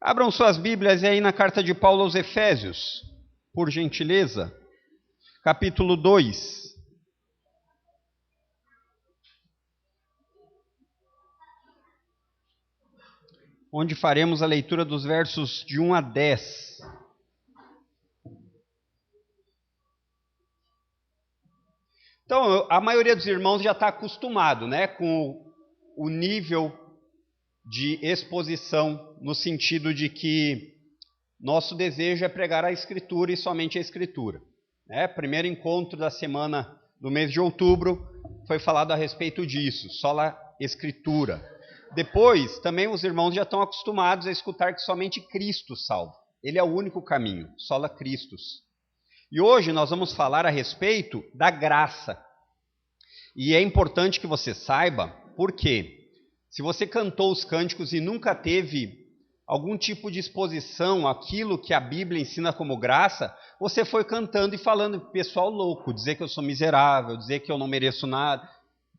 Abram suas Bíblias aí na carta de Paulo aos Efésios, por gentileza, capítulo 2. Onde faremos a leitura dos versos de 1 a 10. Então, a maioria dos irmãos já está acostumado, com o nível de exposição, no sentido de que nosso desejo é pregar a Escritura e somente a Escritura. Primeiro encontro da semana do mês de outubro foi falado a respeito disso, sola Escritura. Depois, também os irmãos já estão acostumados a escutar que somente Cristo salva. Ele é o único caminho, sola Christus. E hoje nós vamos falar a respeito da graça. E é importante que você saiba por quê. Se você cantou os cânticos e nunca teve algum tipo de exposição àquilo que a Bíblia ensina como graça, você foi cantando e falando, pessoal louco, dizer que eu sou miserável, dizer que eu não mereço nada,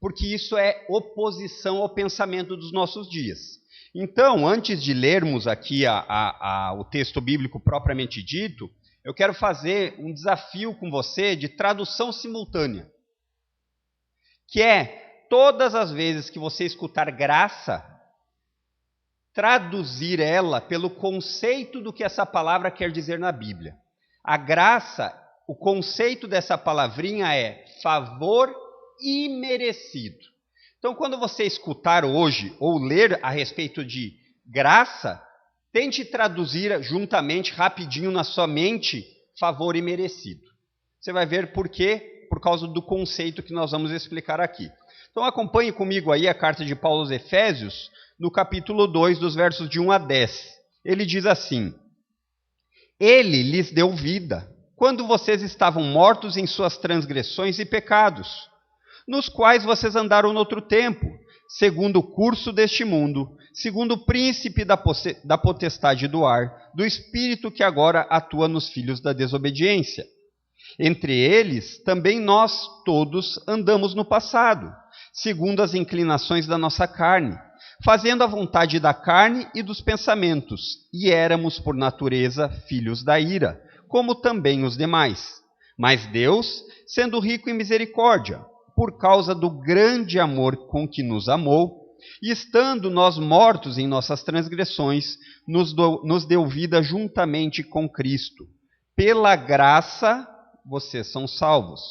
porque isso é oposição ao pensamento dos nossos dias. Então, antes de lermos aqui o texto bíblico propriamente dito, eu quero fazer um desafio com você de tradução simultânea, que é, todas as vezes que você escutar graça, traduzir ela pelo conceito do que essa palavra quer dizer na Bíblia. A graça, o conceito dessa palavrinha é favor imerecido. Então, quando você escutar hoje ou ler a respeito de graça, tente traduzir juntamente, rapidinho na sua mente, favor imerecido. Você vai ver por quê, por causa do conceito que nós vamos explicar aqui. Então, acompanhe comigo aí a carta de Paulo aos Efésios, no capítulo 2, dos versos de 1 a 10. Ele diz assim: Ele lhes deu vida, quando vocês estavam mortos em suas transgressões e pecados, nos quais vocês andaram noutro tempo, segundo o curso deste mundo, segundo o príncipe da potestade do ar, do espírito que agora atua nos filhos da desobediência. Entre eles, também nós todos andamos no passado, segundo as inclinações da nossa carne, fazendo a vontade da carne e dos pensamentos, e éramos, por natureza, filhos da ira, como também os demais. Mas Deus, sendo rico em misericórdia, por causa do grande amor com que nos amou, e estando nós mortos em nossas transgressões, nos deu vida juntamente com Cristo. Pela graça, vocês são salvos.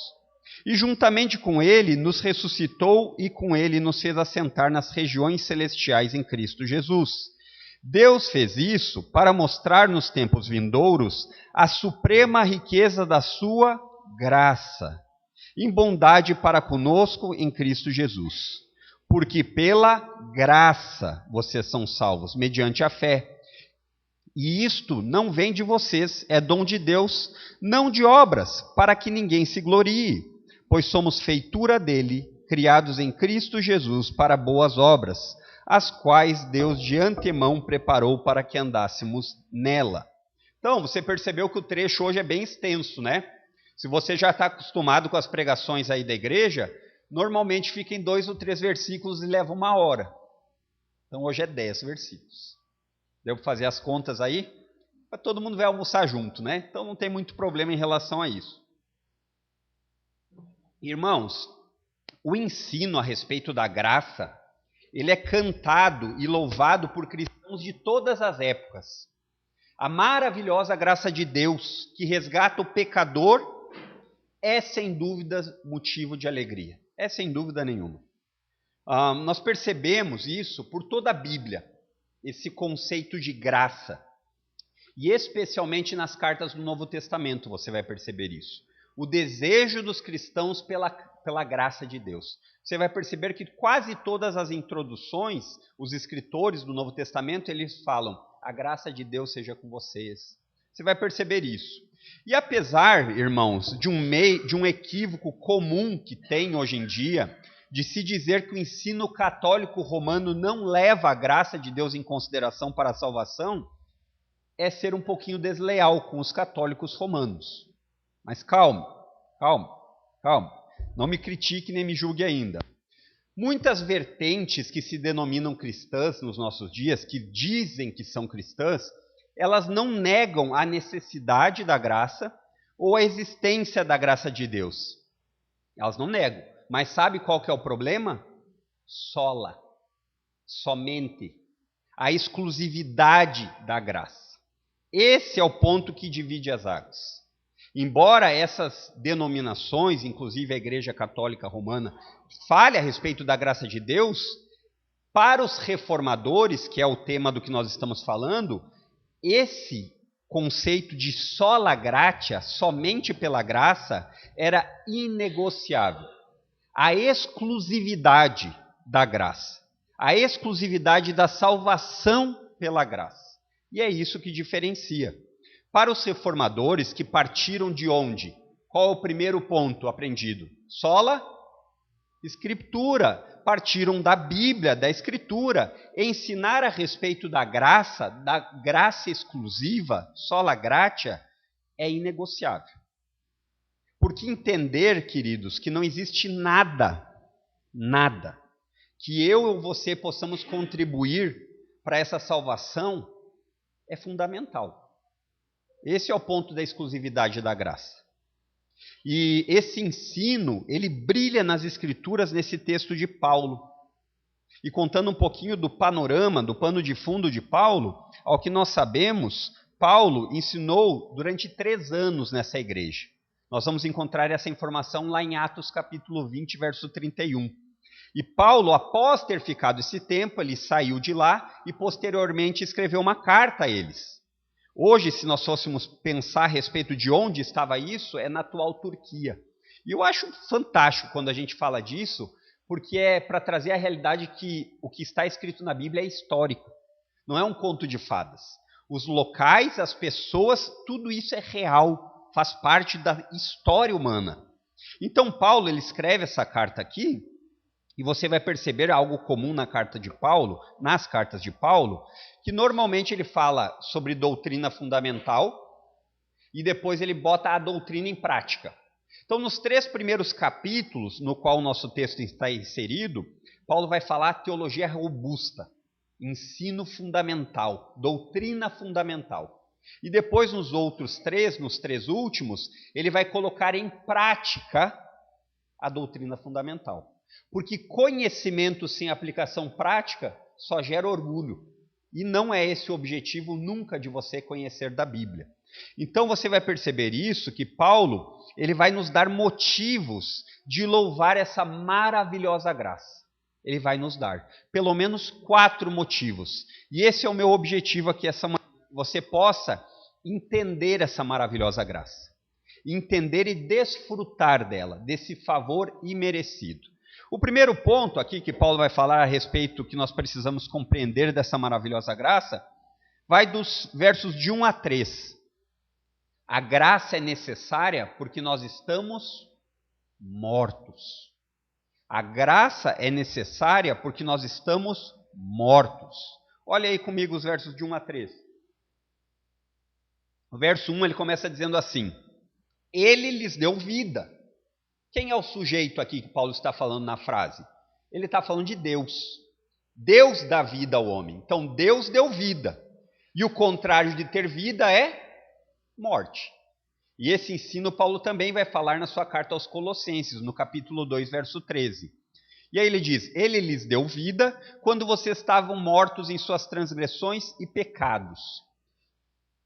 E juntamente com ele nos ressuscitou e com ele nos fez assentar nas regiões celestiais em Cristo Jesus. Deus fez isso para mostrar nos tempos vindouros a suprema riqueza da sua graça, em bondade para conosco em Cristo Jesus. Porque pela graça vocês são salvos, mediante a fé. E isto não vem de vocês, é dom de Deus, não de obras, para que ninguém se glorie, pois somos feitura dele, criados em Cristo Jesus para boas obras, as quais Deus de antemão preparou para que andássemos nela. Então, você percebeu que o trecho hoje é bem extenso, Se você já está acostumado com as pregações aí da igreja, normalmente fica em 2 ou 3 versículos e leva 1 hora. Então, hoje é 10 versículos. Deu para fazer as contas aí? Todo mundo vai almoçar junto, Então, não tem muito problema em relação a isso. Irmãos, o ensino a respeito da graça, ele é cantado e louvado por cristãos de todas as épocas. A maravilhosa graça de Deus, que resgata o pecador, é sem dúvida motivo de alegria. É sem dúvida nenhuma. Nós percebemos isso por toda a Bíblia, esse conceito de graça. E especialmente nas cartas do Novo Testamento você vai perceber isso. O desejo dos cristãos pela graça de Deus. Você vai perceber que quase todas as introduções, os escritores do Novo Testamento, eles falam, a graça de Deus seja com vocês. Você vai perceber isso. E apesar, irmãos, de um equívoco comum que tem hoje em dia, de se dizer que o ensino católico romano não leva a graça de Deus em consideração para a salvação, é ser um pouquinho desleal com os católicos romanos. Mas calma. Não me critique nem me julgue ainda. Muitas vertentes que se denominam cristãs nos nossos dias, que dizem que são cristãs, elas não negam a necessidade da graça ou a existência da graça de Deus. Elas não negam. Mas sabe qual que é o problema? Sola. Somente. A exclusividade da graça. Esse é o ponto que divide as águas. Embora essas denominações, inclusive a Igreja Católica Romana, fale a respeito da graça de Deus, para os reformadores, que é o tema do que nós estamos falando, esse conceito de sola gratia, somente pela graça, era inegociável. A exclusividade da graça, a exclusividade da salvação pela graça. E é isso que diferencia. Para os reformadores que partiram de onde? Qual é o primeiro ponto aprendido? Sola Escritura. Partiram da Bíblia, da Escritura. Ensinar a respeito da graça exclusiva, sola gratia, é inegociável. Porque entender, queridos, que não existe nada que eu ou você possamos contribuir para essa salvação é fundamental. Esse é o ponto da exclusividade da graça. E esse ensino, ele brilha nas Escrituras nesse texto de Paulo. E contando um pouquinho do panorama, do pano de fundo de Paulo, ao que nós sabemos, Paulo ensinou durante 3 anos nessa igreja. Nós vamos encontrar essa informação lá em Atos capítulo 20, verso 31. E Paulo, após ter ficado esse tempo, ele saiu de lá e posteriormente escreveu uma carta a eles. Hoje, se nós fôssemos pensar a respeito de onde estava isso, é na atual Turquia. E eu acho fantástico quando a gente fala disso, porque é para trazer a realidade que o que está escrito na Bíblia é histórico. Não é um conto de fadas. Os locais, as pessoas, tudo isso é real, faz parte da história humana. Então Paulo, ele escreve essa carta aqui, e você vai perceber algo comum na carta de Paulo, nas cartas de Paulo, que normalmente ele fala sobre doutrina fundamental e depois ele bota a doutrina em prática. Então, nos 3 primeiros capítulos, no qual o nosso texto está inserido, Paulo vai falar teologia robusta, ensino fundamental, doutrina fundamental. E depois, nos outros 3, nos 3 últimos, ele vai colocar em prática a doutrina fundamental. Porque conhecimento sem aplicação prática só gera orgulho. E não é esse o objetivo nunca de você conhecer da Bíblia. Então você vai perceber isso, que Paulo, ele vai nos dar motivos de louvar essa maravilhosa graça. Ele vai nos dar pelo menos 4 motivos. E esse é o meu objetivo aqui, você possa entender essa maravilhosa graça. Entender e desfrutar dela, desse favor imerecido. O primeiro ponto aqui que Paulo vai falar a respeito que nós precisamos compreender dessa maravilhosa graça, vai dos versos de 1 a 3. A graça é necessária porque nós estamos mortos. A graça é necessária porque nós estamos mortos. Olha aí comigo os versos de 1 a 3. O verso 1 ele começa dizendo assim: Ele lhes deu vida. Quem é o sujeito aqui que Paulo está falando na frase? Ele está falando de Deus. Deus dá vida ao homem. Então, Deus deu vida. E o contrário de ter vida é morte. E esse ensino Paulo também vai falar na sua carta aos Colossenses, no capítulo 2, verso 13. E aí ele diz: Ele lhes deu vida quando vocês estavam mortos em suas transgressões e pecados.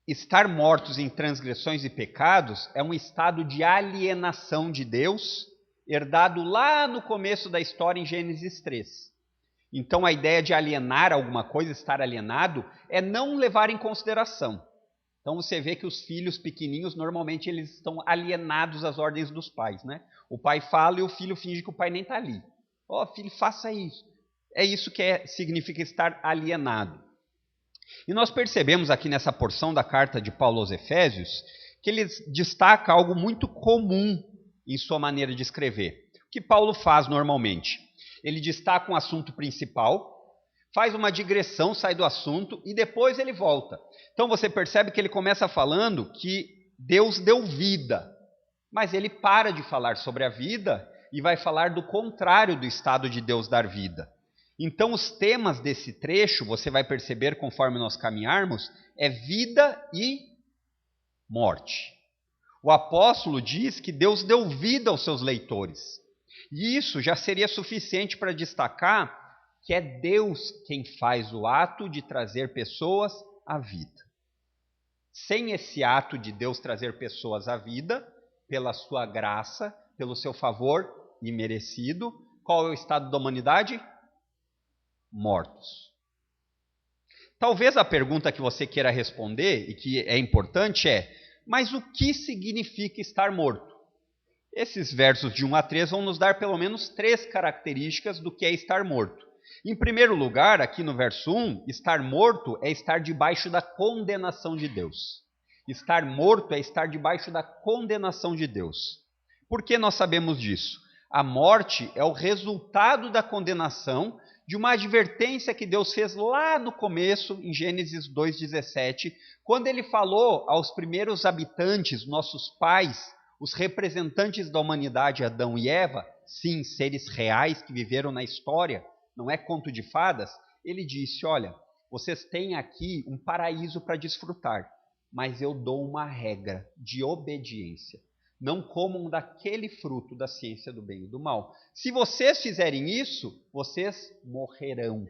Estar mortos em transgressões e pecados é um estado de alienação de Deus, herdado lá no começo da história em Gênesis 3. Então a ideia de alienar alguma coisa, estar alienado, é não levar em consideração. Então você vê que os filhos pequeninhos, normalmente eles estão alienados às ordens dos pais, né? O pai fala e o filho finge que o pai nem está ali. Ó, filho, faça isso. É isso que significa estar alienado. E nós percebemos aqui nessa porção da carta de Paulo aos Efésios que ele destaca algo muito comum em sua maneira de escrever. O que Paulo faz normalmente? Ele destaca um assunto principal, faz uma digressão, sai do assunto e depois ele volta. Então você percebe que ele começa falando que Deus deu vida, mas ele para de falar sobre a vida e vai falar do contrário do estado de Deus dar vida. Então, os temas desse trecho, você vai perceber conforme nós caminharmos, é vida e morte. O apóstolo diz que Deus deu vida aos seus leitores. E isso já seria suficiente para destacar que é Deus quem faz o ato de trazer pessoas à vida. Sem esse ato de Deus trazer pessoas à vida, pela sua graça, pelo seu favor imerecido, qual é o estado da humanidade? Mortos. Talvez a pergunta que você queira responder, e que é importante, é: mas o que significa estar morto? Esses versos de 1 a 3 vão nos dar pelo menos 3 características do que é estar morto. Em primeiro lugar, aqui no verso 1, estar morto é estar debaixo da condenação de Deus. Estar morto é estar debaixo da condenação de Deus. Por que nós sabemos disso? A morte é o resultado da condenação de uma advertência que Deus fez lá no começo, em Gênesis 2,17, quando ele falou aos primeiros habitantes, nossos pais, os representantes da humanidade, Adão e Eva, sim, seres reais que viveram na história, não é conto de fadas, ele disse: olha, vocês têm aqui um paraíso para desfrutar, mas eu dou uma regra de obediência. Não comam daquele fruto da ciência do bem e do mal. Se vocês fizerem isso, vocês morrerão.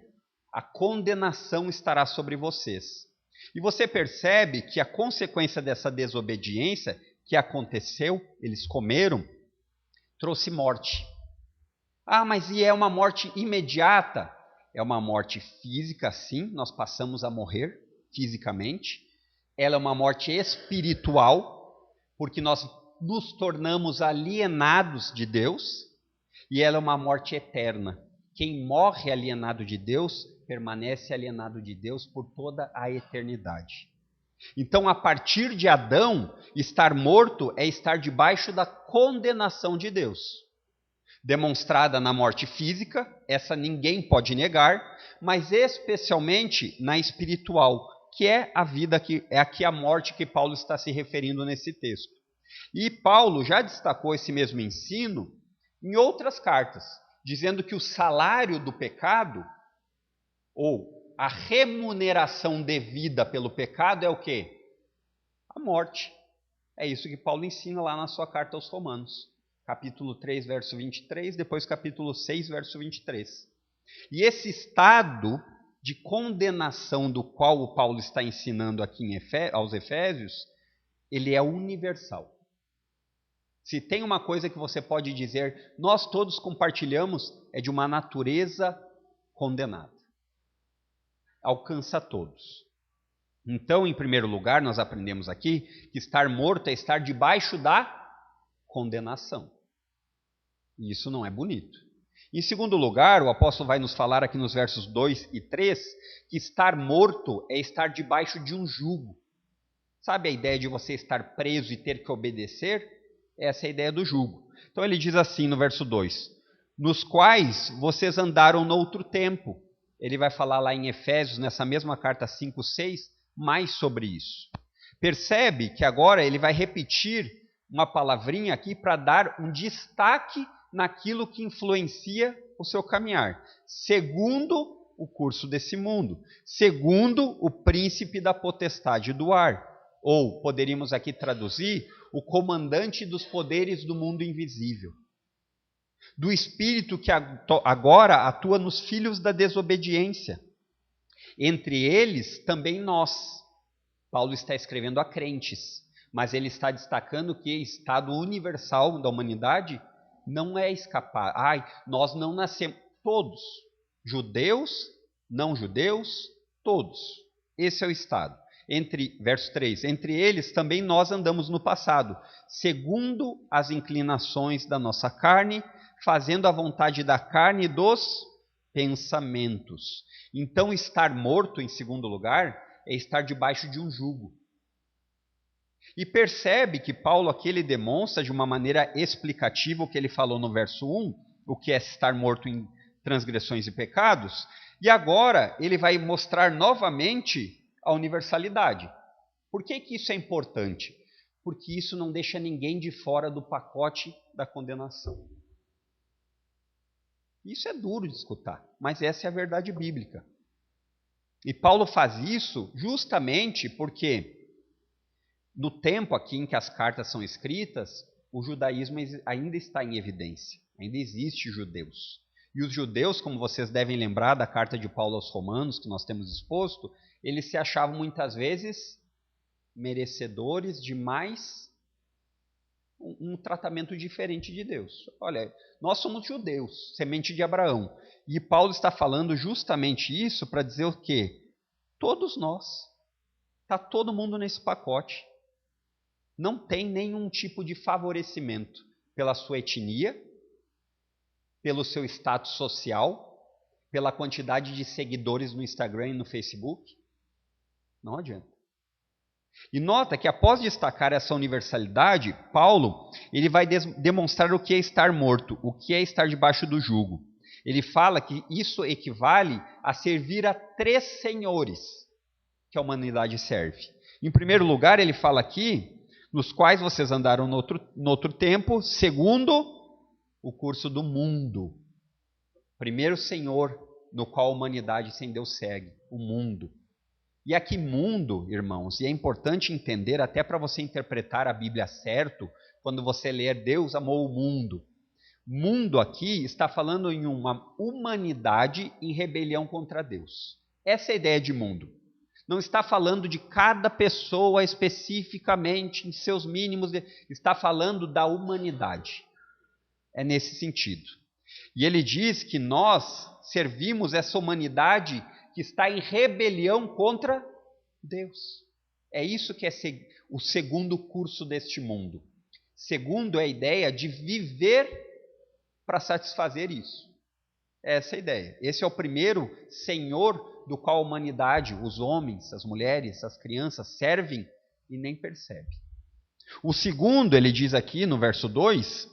A condenação estará sobre vocês. E você percebe que a consequência dessa desobediência que aconteceu, eles comeram, trouxe morte. Ah, mas e é uma morte imediata? É uma morte física, sim, nós passamos a morrer fisicamente. Ela é uma morte espiritual, porque nós nos tornamos alienados de Deus, e ela é uma morte eterna. Quem morre alienado de Deus, permanece alienado de Deus por toda a eternidade. Então, a partir de Adão, estar morto é estar debaixo da condenação de Deus. Demonstrada na morte física, essa ninguém pode negar, mas especialmente na espiritual, que é a vida, que é aqui a morte que Paulo está se referindo nesse texto. E Paulo já destacou esse mesmo ensino em outras cartas, dizendo que o salário do pecado, ou a remuneração devida pelo pecado, é o quê? A morte. É isso que Paulo ensina lá na sua carta aos Romanos. Capítulo 3, verso 23, depois capítulo 6, verso 23. E esse estado de condenação do qual o Paulo está ensinando aqui aos Efésios, ele é universal. Se tem uma coisa que você pode dizer, nós todos compartilhamos, é de uma natureza condenada. Alcança todos. Então, em primeiro lugar, nós aprendemos aqui que estar morto é estar debaixo da condenação. E isso não é bonito. Em segundo lugar, o apóstolo vai nos falar aqui nos versos 2 e 3, que estar morto é estar debaixo de um jugo. Sabe a ideia de você estar preso e ter que obedecer? Essa é a ideia do jugo. Então ele diz assim no verso 2, nos quais vocês andaram noutro tempo. Ele vai falar lá em Efésios, nessa mesma carta 5:6, mais sobre isso. Percebe que agora ele vai repetir uma palavrinha aqui para dar um destaque naquilo que influencia o seu caminhar. Segundo o curso desse mundo. Segundo o príncipe da potestade do ar. Ou, poderíamos aqui traduzir, o comandante dos poderes do mundo invisível. Do espírito que agora atua nos filhos da desobediência. Entre eles, também nós. Paulo está escrevendo a crentes, mas ele está destacando que o estado universal da humanidade não é escapar. Nós não nascemos, todos, judeus, não judeus, todos. Esse é o estado. Verso 3, entre eles também nós andamos no passado, segundo as inclinações da nossa carne, fazendo a vontade da carne e dos pensamentos. Então, estar morto, em segundo lugar, é estar debaixo de um jugo. E percebe que Paulo aqui ele demonstra de uma maneira explicativa o que ele falou no verso 1, o que é estar morto em transgressões e pecados, e agora ele vai mostrar novamente a universalidade. Por que isso é importante? Porque isso não deixa ninguém de fora do pacote da condenação. Isso é duro de escutar, mas essa é a verdade bíblica. E Paulo faz isso justamente porque no tempo aqui em que as cartas são escritas, o judaísmo ainda está em evidência, ainda existe judeus. E os judeus, como vocês devem lembrar da carta de Paulo aos Romanos, que nós temos exposto, eles se achavam muitas vezes merecedores de mais um tratamento diferente de Deus. Olha, nós somos judeus, semente de Abraão. E Paulo está falando justamente isso para dizer o quê? Todos nós. Está todo mundo nesse pacote. Não tem nenhum tipo de favorecimento pela sua etnia, pelo seu status social, pela quantidade de seguidores no Instagram e no Facebook. Não adianta. E nota que após destacar essa universalidade, Paulo ele vai demonstrar o que é estar morto, o que é estar debaixo do jugo. Ele fala que isso equivale a servir a 3 senhores que a humanidade serve. Em primeiro lugar, ele fala aqui, nos quais vocês andaram no outro tempo, segundo o curso do mundo. Primeiro senhor no qual a humanidade sem Deus segue, o mundo. E aqui mundo, irmãos, e é importante entender até para você interpretar a Bíblia certo, quando você ler Deus amou o mundo. Mundo aqui está falando em uma humanidade em rebelião contra Deus. Essa é a ideia de mundo. Não está falando de cada pessoa especificamente, em seus mínimos, está falando da humanidade. É nesse sentido. E ele diz que nós servimos essa humanidade que está em rebelião contra Deus. É isso que é o segundo curso deste mundo. Segundo é a ideia de viver para satisfazer isso. Essa é a ideia. Esse é o primeiro senhor do qual a humanidade, os homens, as mulheres, as crianças servem e nem percebe. O segundo, ele diz aqui no verso 2,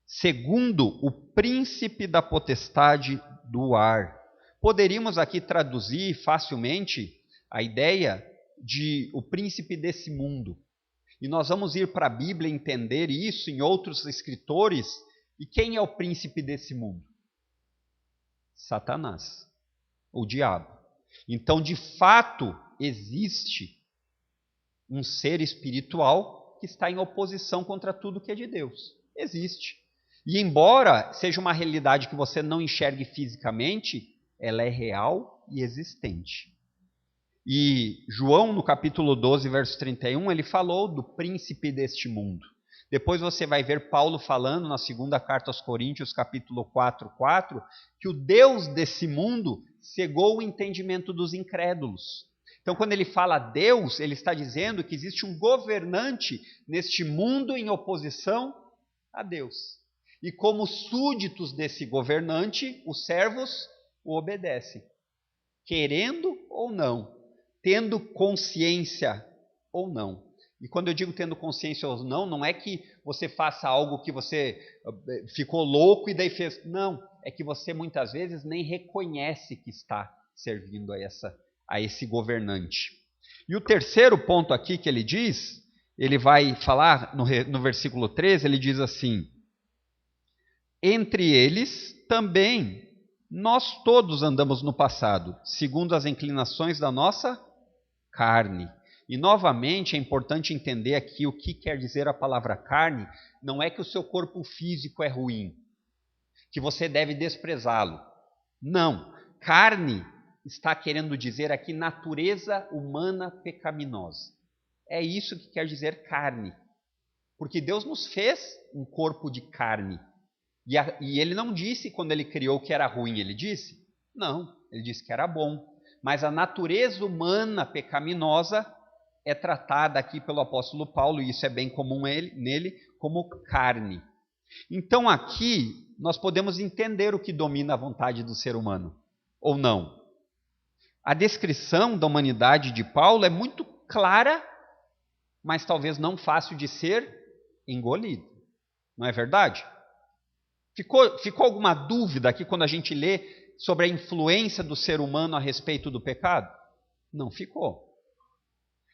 segundo o príncipe da potestade do ar. Poderíamos aqui traduzir facilmente a ideia de o príncipe desse mundo. E nós vamos ir para a Bíblia entender isso em outros escritores. E quem é o príncipe desse mundo? Satanás, o diabo. Então, de fato, existe um ser espiritual que está em oposição contra tudo que é de Deus. Existe. E embora seja uma realidade que você não enxergue fisicamente, ela é real e existente. E João, no capítulo 12, verso 31, ele falou do príncipe deste mundo. Depois você vai ver Paulo falando na segunda carta aos Coríntios, capítulo 4, que o Deus desse mundo cegou o entendimento dos incrédulos. Então, quando ele fala Deus, ele está dizendo que existe um governante neste mundo em oposição a Deus. E como súditos desse governante, os servos o obedecem, querendo ou não, tendo consciência ou não. E quando eu digo tendo consciência ou não, não é que você faça algo que você ficou louco e daí fez. Não, é que você muitas vezes nem reconhece que está servindo a esse governante. E o terceiro ponto aqui que ele diz, ele vai falar no versículo 13, ele diz assim, entre eles também nós todos andamos no passado, segundo as inclinações da nossa carne. E novamente é importante entender aqui o que quer dizer a palavra carne. Não é que o seu corpo físico é ruim, que você deve desprezá-lo. Não. Carne está querendo dizer aqui natureza humana pecaminosa. É isso que quer dizer carne. Porque Deus nos fez um corpo de carne. E ele não disse quando ele criou que era ruim, ele disse? Não, ele disse que era bom. Mas a natureza humana pecaminosa é tratada aqui pelo apóstolo Paulo, e isso é bem comum nele, como carne. Então aqui nós podemos entender o que domina a vontade do ser humano, ou não. A descrição da humanidade de Paulo é muito clara, mas talvez não fácil de ser engolida. Não é verdade? Ficou alguma dúvida aqui quando a gente lê sobre a influência do ser humano a respeito do pecado? Não ficou.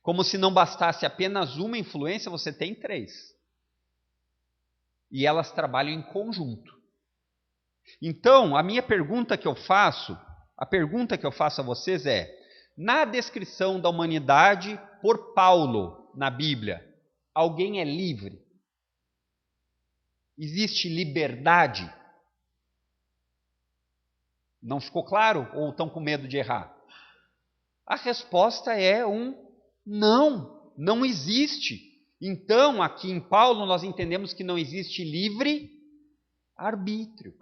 Como se não bastasse apenas uma influência, você tem 3. E elas trabalham em conjunto. Então, a pergunta que eu faço a vocês é: na descrição da humanidade por Paulo na Bíblia, alguém é livre? Existe liberdade? Não ficou claro ou estão com medo de errar? A resposta é não, não existe. Então, aqui em Paulo, nós entendemos que não existe livre arbítrio.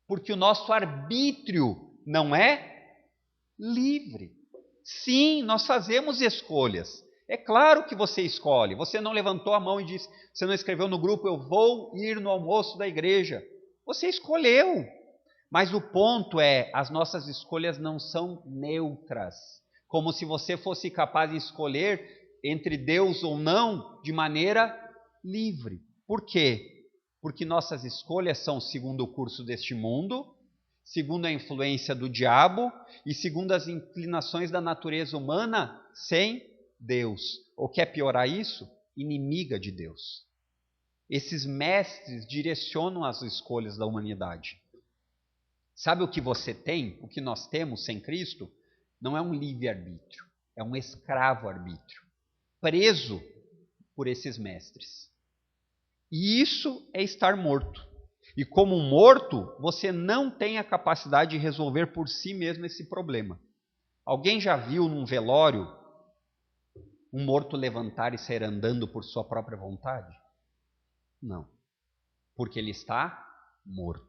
Porque o nosso arbítrio não é livre. Sim, nós fazemos escolhas. É claro que você escolhe. Você não levantou a mão e disse, você não escreveu no grupo, eu vou ir no almoço da igreja. Você escolheu. Mas o ponto é, as nossas escolhas não são neutras. Como se você fosse capaz de escolher entre Deus ou não de maneira livre. Por quê? Porque nossas escolhas são segundo o curso deste mundo, segundo a influência do diabo e segundo as inclinações da natureza humana sem Deus. Ou quer piorar isso? Inimiga de Deus. Esses mestres direcionam as escolhas da humanidade. Sabe o que você tem, o que nós temos sem Cristo? Não é um livre-arbítrio, é um escravo-arbítrio, preso por esses mestres. E isso é estar morto. E como morto, você não tem a capacidade de resolver por si mesmo esse problema. Alguém já viu num velório um morto levantar e sair andando por sua própria vontade? Não. Porque ele está morto.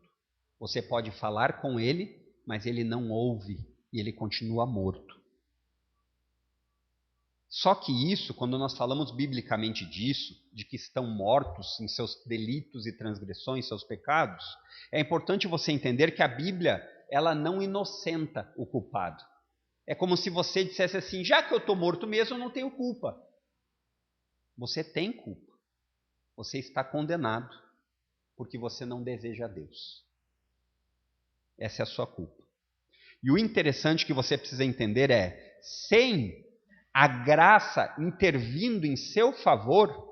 Você pode falar com ele, mas ele não ouve e ele continua morto. Só que isso, quando nós falamos biblicamente disso, de que estão mortos em seus delitos e transgressões, seus pecados, é importante você entender que a Bíblia, ela não inocenta o culpado. É como se você dissesse assim, já que eu estou morto mesmo, eu não tenho culpa. Você tem culpa. Você está condenado, porque você não deseja Deus. Essa é a sua culpa. E o interessante que você precisa entender é, sem a graça intervindo em seu favor,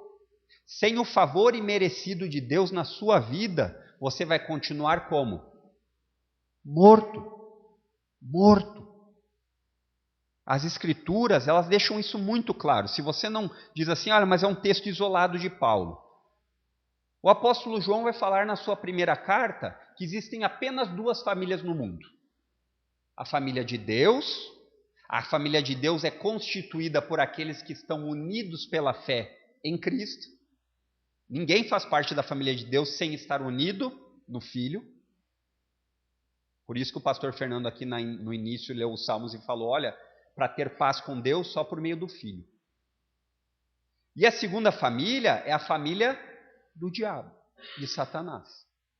sem o favor imerecido de Deus na sua vida, você vai continuar como? Morto. Morto. As Escrituras, elas deixam isso muito claro. Se você não diz assim, olha, mas é um texto isolado de Paulo. O apóstolo João vai falar na sua primeira carta que existem apenas duas famílias no mundo. A família de Deus. A família de Deus é constituída por aqueles que estão unidos pela fé em Cristo. Ninguém faz parte da família de Deus sem estar unido no Filho. Por isso que o pastor Fernando aqui no início leu os Salmos e falou, olha, para ter paz com Deus só por meio do Filho. E a segunda família é a família do diabo, de Satanás.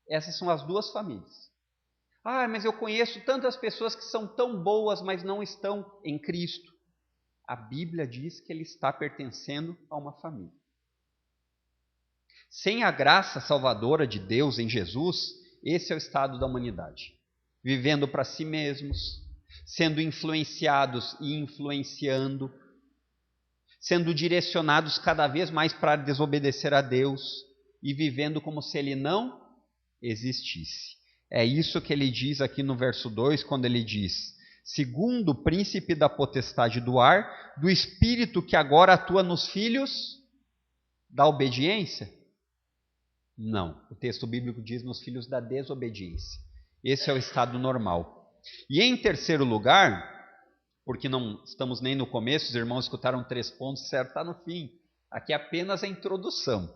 Essas são as duas famílias. Ah, mas eu conheço tantas pessoas que são tão boas, mas não estão em Cristo. A Bíblia diz que ele está pertencendo a uma família. Sem a graça salvadora de Deus em Jesus, esse é o estado da humanidade. Vivendo para si mesmos, sendo influenciados e influenciando, sendo direcionados cada vez mais para desobedecer a Deus e vivendo como se ele não existisse. É isso que ele diz aqui no verso 2, quando ele diz, segundo o príncipe da potestade do ar, do espírito que agora atua nos filhos da obediência? Não, o texto bíblico diz nos filhos da desobediência. Esse é o estado normal. E em terceiro lugar, porque não estamos nem no começo, os irmãos escutaram 3 pontos, certo, está no fim. Aqui é apenas a introdução.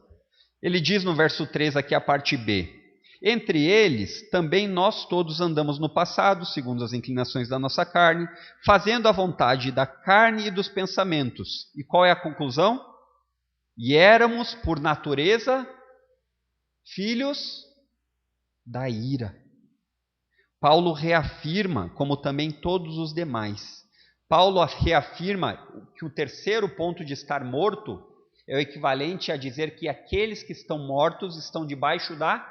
Ele diz no verso 3, aqui a parte B, entre eles, também nós todos andamos no passado, segundo as inclinações da nossa carne, fazendo a vontade da carne e dos pensamentos. E qual é a conclusão? E éramos, por natureza, filhos da ira. Paulo reafirma, como também todos os demais. Paulo reafirma que o terceiro ponto de estar morto é o equivalente a dizer que aqueles que estão mortos estão debaixo da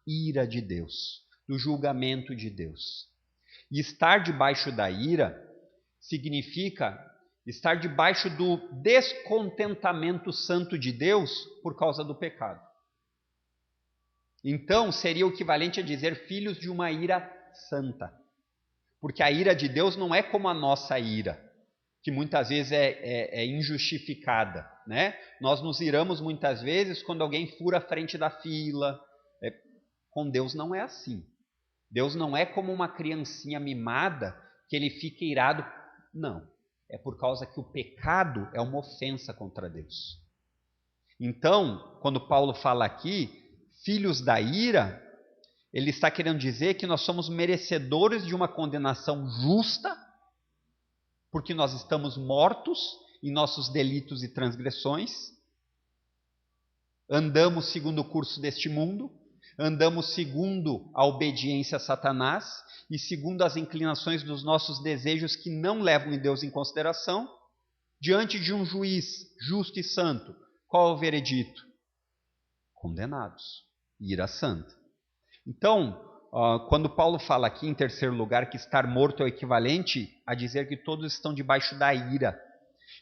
ira de Deus, do julgamento de Deus. E estar debaixo da ira significa estar debaixo do descontentamento santo de Deus por causa do pecado. Então, seria o equivalente a dizer filhos de uma ira santa. Porque a ira de Deus não é como a nossa ira, que muitas vezes é injustificada, né? Nós nos iramos muitas vezes quando alguém fura a frente da fila. Com Deus não é assim. Deus não é como uma criancinha mimada que ele fica irado. Não. É por causa que o pecado é uma ofensa contra Deus. Então, quando Paulo fala aqui, filhos da ira, ele está querendo dizer que nós somos merecedores de uma condenação justa, porque nós estamos mortos em nossos delitos e transgressões, andamos segundo o curso deste mundo, andamos segundo a obediência a Satanás e segundo as inclinações dos nossos desejos que não levam em Deus em consideração, diante de um juiz justo e santo. Qual é o veredito? Condenados. Ira santa. Então, quando Paulo fala aqui, em terceiro lugar, que estar morto é o equivalente a dizer que todos estão debaixo da ira.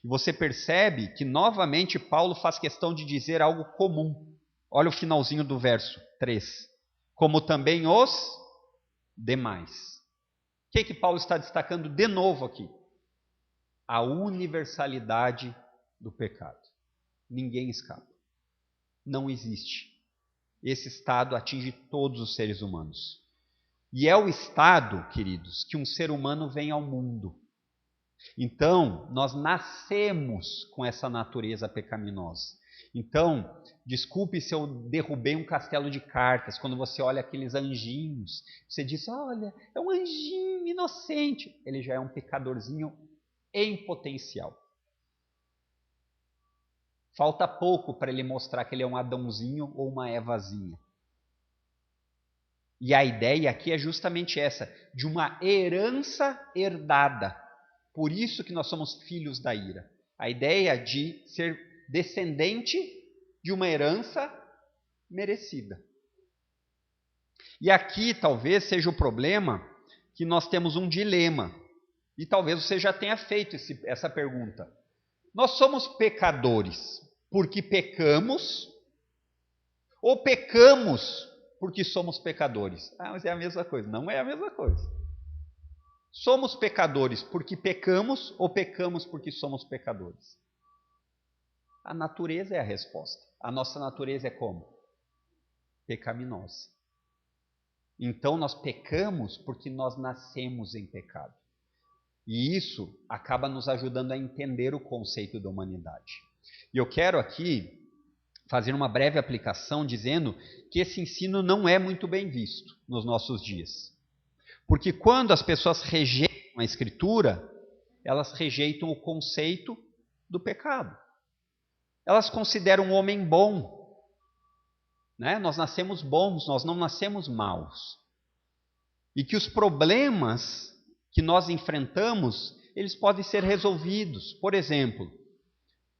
E você percebe que, novamente, Paulo faz questão de dizer algo comum. Olha o finalzinho do verso 3. Como também os demais. O que Paulo está destacando de novo aqui? A universalidade do pecado. Ninguém escapa. Não existe. Esse estado atinge todos os seres humanos. E é o estado, queridos, que um ser humano vem ao mundo. Então, nós nascemos com essa natureza pecaminosa. Então, desculpe se eu derrubei um castelo de cartas, quando você olha aqueles anjinhos, você diz, olha, é um anjinho inocente. Ele já é um pecadorzinho em potencial. Falta pouco para ele mostrar que ele é um Adãozinho ou uma Evazinha. E a ideia aqui é justamente essa, de uma herança herdada. Por isso que nós somos filhos da ira. A ideia de ser descendente de uma herança merecida. E aqui talvez seja o problema que nós temos um dilema. E talvez você já tenha feito essa pergunta. Nós somos pecadores porque pecamos ou pecamos porque somos pecadores? Mas é a mesma coisa. Não é a mesma coisa. Somos pecadores porque pecamos ou pecamos porque somos pecadores? A natureza é a resposta. A nossa natureza é como? Pecaminosa. Então nós pecamos porque nós nascemos em pecado. E isso acaba nos ajudando a entender o conceito da humanidade. E eu quero aqui fazer uma breve aplicação dizendo que esse ensino não é muito bem visto nos nossos dias. Porque quando as pessoas rejeitam a Escritura, elas rejeitam o conceito do pecado. Elas consideram o homem bom. Né? Nós nascemos bons, nós não nascemos maus. E que os problemas que nós enfrentamos, eles podem ser resolvidos. Por exemplo,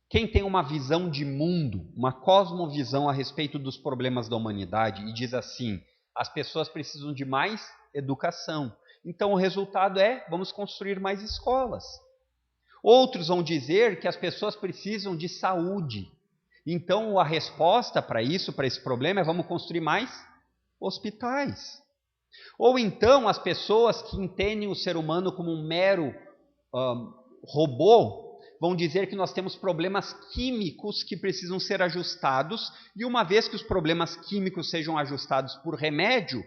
quem tem uma visão de mundo, uma cosmovisão a respeito dos problemas da humanidade e diz assim, as pessoas precisam de mais educação. Então o resultado é, vamos construir mais escolas. Outros vão dizer que as pessoas precisam de saúde. Então a resposta para isso, para esse problema, é vamos construir mais hospitais. Ou então as pessoas que entendem o ser humano como um mero robô, vão dizer que nós temos problemas químicos que precisam ser ajustados, e uma vez que os problemas químicos sejam ajustados por remédio,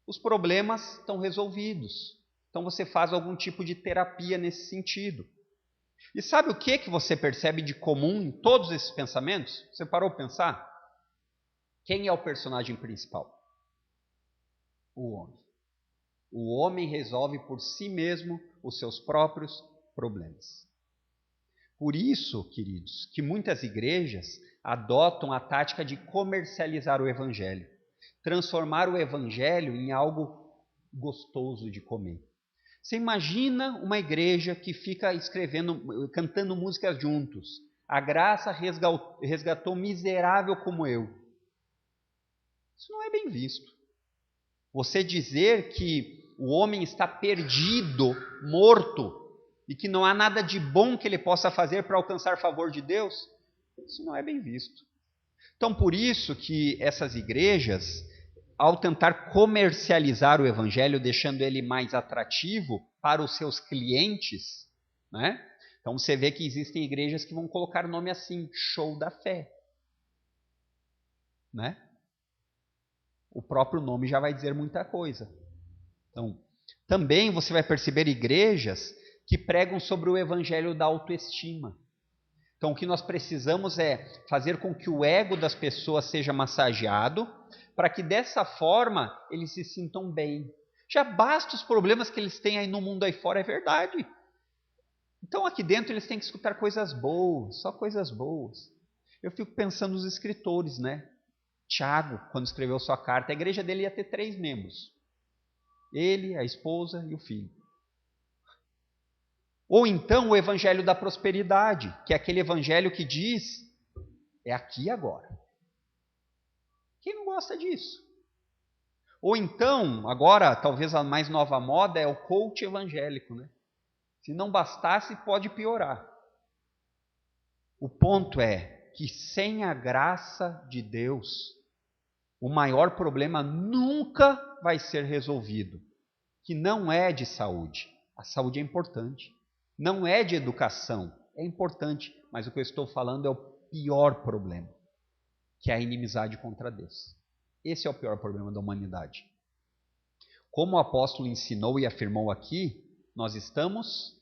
os problemas estão resolvidos. Então você faz algum tipo de terapia nesse sentido. E sabe o que você percebe de comum em todos esses pensamentos? Você parou para pensar? Quem é o personagem principal? O homem. O homem resolve por si mesmo os seus próprios problemas. Por isso, queridos, que muitas igrejas adotam a tática de comercializar o evangelho, transformar o evangelho em algo gostoso de comer. Você imagina uma igreja que fica escrevendo, cantando músicas juntos. A graça resgatou miserável como eu. Isso não é bem visto. Você dizer que o homem está perdido, morto, e que não há nada de bom que ele possa fazer para alcançar favor de Deus, isso não é bem visto. Então, por isso que essas igrejas, ao tentar comercializar o evangelho, deixando ele mais atrativo para os seus clientes, né? Então você vê que existem igrejas que vão colocar o nome assim, show da fé, né? O próprio nome já vai dizer muita coisa. Então, também você vai perceber igrejas que pregam sobre o evangelho da autoestima. Então, o que nós precisamos é fazer com que o ego das pessoas seja massageado, para que dessa forma eles se sintam bem. Já basta os problemas que eles têm aí no mundo aí fora, é verdade. Então, aqui dentro eles têm que escutar coisas boas, só coisas boas. Eu fico pensando nos escritores, né? Tiago, quando escreveu sua carta, a igreja dele ia ter 3 membros. Ele, a esposa e o filho. Ou então o evangelho da prosperidade, que é aquele evangelho que diz, é aqui e agora. Quem não gosta disso? Ou então, agora, talvez a mais nova moda é o coach evangélico, né? Se não bastasse, pode piorar. O ponto é que sem a graça de Deus, o maior problema nunca vai ser resolvido, que não é de saúde. A saúde é importante. Não é de educação, é importante, mas o que eu estou falando é o pior problema, que é a inimizade contra Deus. Esse é o pior problema da humanidade. Como o apóstolo ensinou e afirmou aqui, nós estamos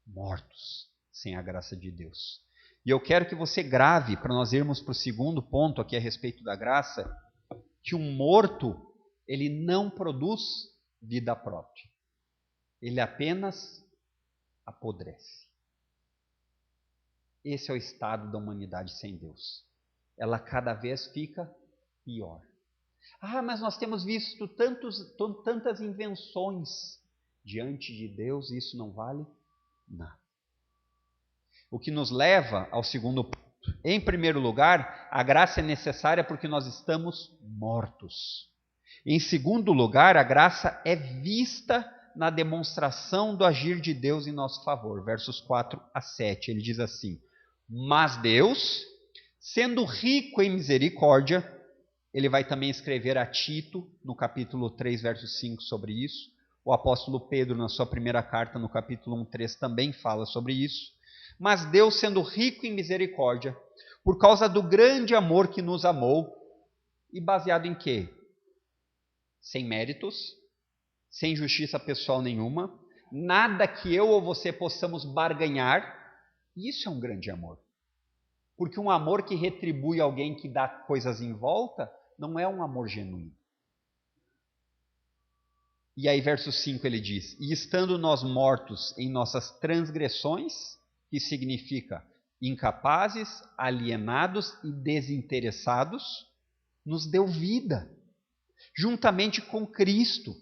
mortos sem a graça de Deus. E eu quero que você grave, para nós irmos para o segundo ponto aqui a respeito da graça, que um morto, ele não produz vida própria. Ele apenas apodrece. Esse é o estado da humanidade sem Deus. Ela cada vez fica pior. Ah, mas nós temos visto tantas invenções. Diante de Deus, isso não vale nada. O que nos leva ao segundo ponto. Em primeiro lugar, a graça é necessária porque nós estamos mortos. Em segundo lugar, a graça é vista na demonstração do agir de Deus em nosso favor. Versos 4 a 7, ele diz assim: mas Deus, sendo rico em misericórdia, ele vai também escrever a Tito, no capítulo 3, verso 5, sobre isso. O apóstolo Pedro, na sua primeira carta, no capítulo 1, 3, também fala sobre isso. Mas Deus, sendo rico em misericórdia, por causa do grande amor que nos amou, e baseado em quê? Sem méritos, sem justiça pessoal nenhuma, nada que eu ou você possamos barganhar. Isso é um grande amor. Porque um amor que retribui alguém que dá coisas em volta, não é um amor genuíno. E aí, verso 5, ele diz: e estando nós mortos em nossas transgressões, que significa incapazes, alienados e desinteressados, nos deu vida, juntamente com Cristo.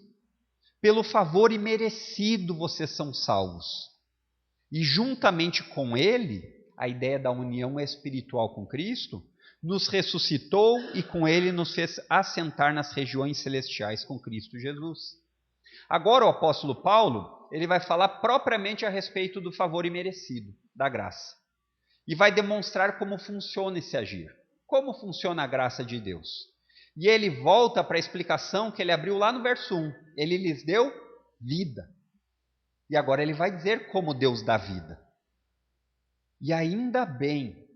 Pelo favor imerecido vocês são salvos. E juntamente com Ele, a ideia da união espiritual com Cristo, nos ressuscitou e com Ele nos fez assentar nas regiões celestiais com Cristo Jesus. Agora o apóstolo Paulo, ele vai falar propriamente a respeito do favor imerecido, da graça. E vai demonstrar como funciona esse agir. Como funciona a graça de Deus. E ele volta para a explicação que ele abriu lá no verso 1. Ele lhes deu vida. E agora ele vai dizer como Deus dá vida. E ainda bem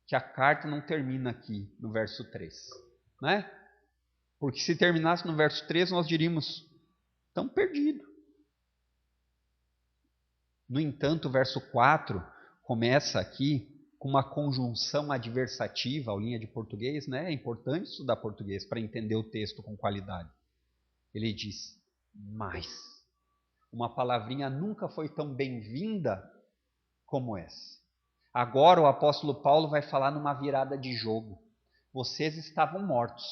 que a carta não termina aqui no verso 3. Né? Porque se terminasse no verso 3, nós diríamos: estão perdidos. No entanto, o verso 4 começa aqui com uma conjunção adversativa, aulinha de português, né? É importante estudar português para entender o texto com qualidade. Ele diz: mas. Uma palavrinha nunca foi tão bem-vinda como essa. Agora o apóstolo Paulo vai falar numa virada de jogo. Vocês estavam mortos.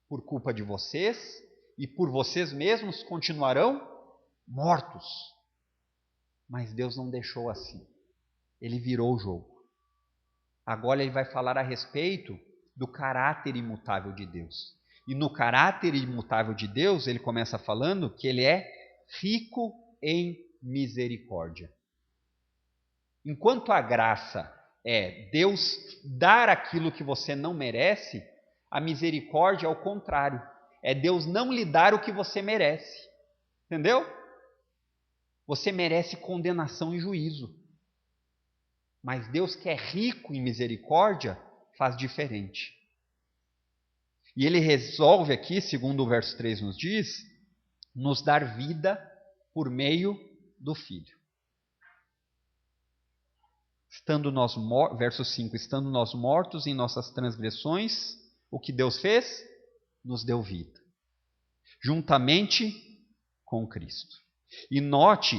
Por culpa de vocês e por vocês mesmos continuarão mortos. Mas Deus não deixou assim. Ele virou o jogo. Agora ele vai falar a respeito do caráter imutável de Deus. E no caráter imutável de Deus, ele começa falando que ele é rico em misericórdia. Enquanto a graça é Deus dar aquilo que você não merece. A misericórdia é o contrário. É Deus não lhe dar o que você merece. Entendeu? Você merece condenação e juízo. Mas Deus, que é rico em misericórdia, faz diferente. E ele resolve aqui, segundo o verso 3 nos diz, nos dar vida por meio do Filho. Verso 5, estando nós mortos em nossas transgressões, o que Deus fez? Nos deu vida. Juntamente com Cristo. E note,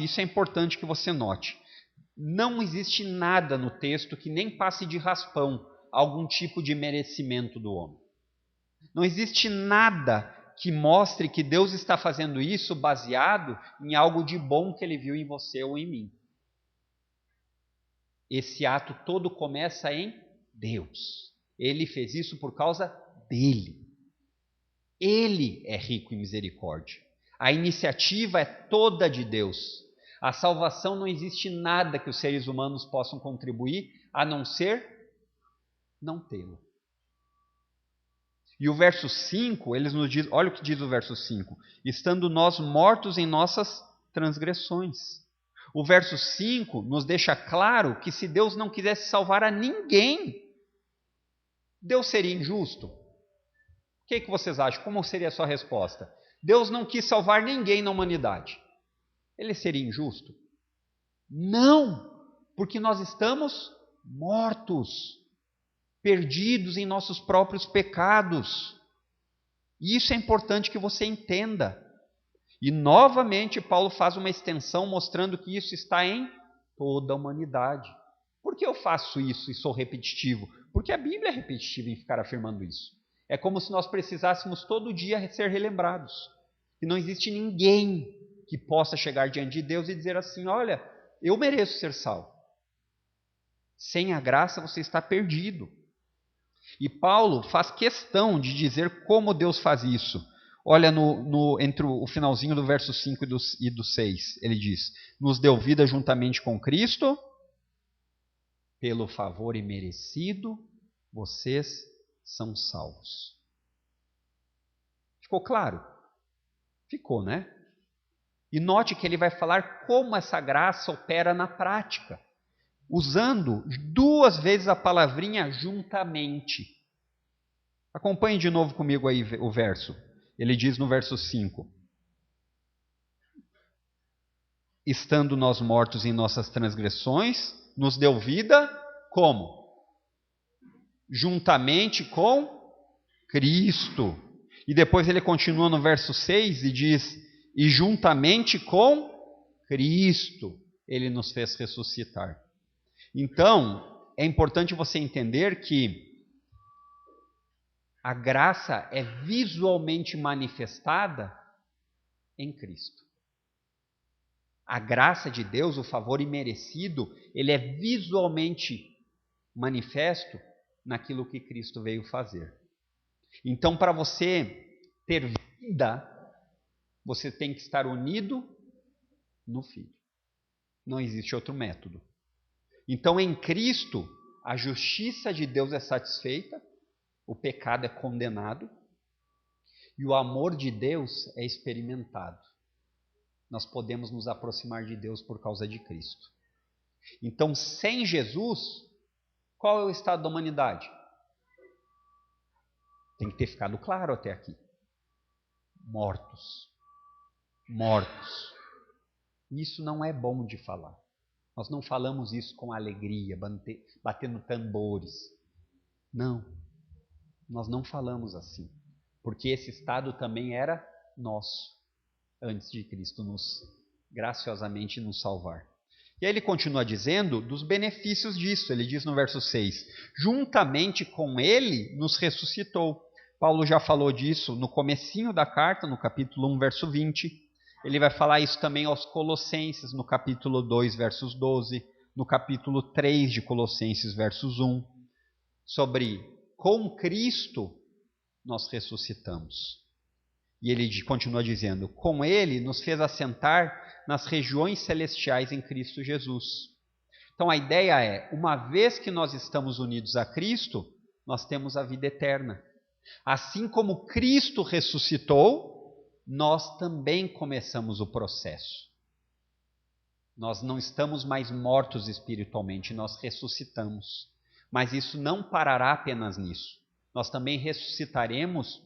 isso é importante que você note. Não existe nada no texto que nem passe de raspão algum tipo de merecimento do homem. Não existe nada que mostre que Deus está fazendo isso baseado em algo de bom que Ele viu em você ou em mim. Esse ato todo começa em Deus. Ele fez isso por causa dele. Ele é rico em misericórdia. A iniciativa é toda de Deus. A salvação não existe nada que os seres humanos possam contribuir a não ser não tê-lo. E o verso 5, eles nos diz, olha o que diz o verso 5. Estando nós mortos em nossas transgressões. O verso 5 nos deixa claro que se Deus não quisesse salvar a ninguém, Deus seria injusto? O que vocês acham? Como seria a sua resposta? Deus não quis salvar ninguém na humanidade. Ele seria injusto? Não, porque nós estamos mortos, perdidos em nossos próprios pecados. E isso é importante que você entenda. E novamente Paulo faz uma extensão mostrando que isso está em toda a humanidade. Por que eu faço isso e sou repetitivo? Porque a Bíblia é repetitiva em ficar afirmando isso. É como se nós precisássemos todo dia ser relembrados. Que não existe ninguém que possa chegar diante de Deus e dizer assim, olha, eu mereço ser salvo. Sem a graça você está perdido. E Paulo faz questão de dizer como Deus faz isso. Olha entre o finalzinho do verso 5 e do 6, ele diz, nos deu vida juntamente com Cristo, pelo favor imerecido, vocês são salvos. Ficou claro? Ficou, né? E note que ele vai falar como essa graça opera na prática, usando 2 vezes a palavrinha juntamente. Acompanhe de novo comigo aí o verso. Ele diz no verso 5: estando nós mortos em nossas transgressões, nos deu vida como? Juntamente com Cristo. E depois ele continua no verso 6 e diz, e juntamente com Cristo ele nos fez ressuscitar. Então, é importante você entender que a graça é visualmente manifestada em Cristo. A graça de Deus, o favor imerecido, ele é visualmente manifesto naquilo que Cristo veio fazer. Então, para você ter vida, você tem que estar unido no Filho. Não existe outro método. Então, em Cristo, a justiça de Deus é satisfeita, o pecado é condenado e o amor de Deus é experimentado. Nós podemos nos aproximar de Deus por causa de Cristo. Então, sem Jesus, qual é o estado da humanidade? Tem que ter ficado claro até aqui. Mortos. Mortos. Isso não é bom de falar. Nós não falamos isso com alegria, batendo tambores. Não. Nós não falamos assim. Porque esse estado também era nosso, antes de Cristo graciosamente nos salvar. E aí ele continua dizendo dos benefícios disso. Ele diz no verso 6, juntamente com ele nos ressuscitou. Paulo já falou disso no comecinho da carta, no capítulo 1, verso 20. Ele vai falar isso também aos Colossenses, no capítulo 2, versos 12. No capítulo 3 de Colossenses, versos 1. Sobre com Cristo nós ressuscitamos. E ele continua dizendo, com ele nos fez assentar nas regiões celestiais em Cristo Jesus. Então a ideia é, uma vez que nós estamos unidos a Cristo, nós temos a vida eterna. Assim como Cristo ressuscitou, nós também começamos o processo. Nós não estamos mais mortos espiritualmente, nós ressuscitamos. Mas isso não parará apenas nisso. Nós também ressuscitaremos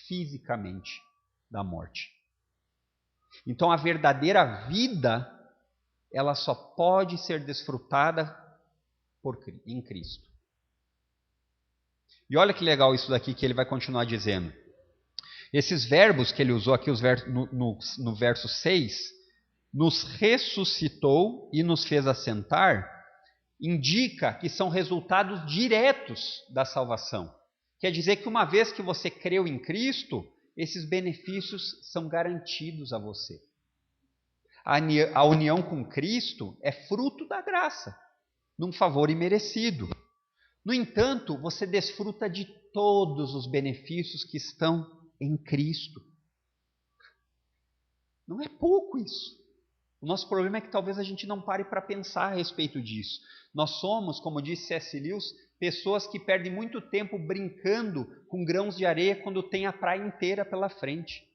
fisicamente da morte. Então a verdadeira vida, ela só pode ser desfrutada em Cristo. E olha que legal isso daqui que ele vai continuar dizendo. Esses verbos que ele usou aqui no verso 6, nos ressuscitou e nos fez assentar, indica que são resultados diretos da salvação. Quer dizer que uma vez que você creu em Cristo, esses benefícios são garantidos a você. A união com Cristo é fruto da graça, num favor imerecido. No entanto, você desfruta de todos os benefícios que estão em Cristo. Não é pouco isso. O nosso problema é que talvez a gente não pare para pensar a respeito disso. Nós somos, como disse C.S. Lewis, pessoas que perdem muito tempo brincando com grãos de areia quando tem a praia inteira pela frente.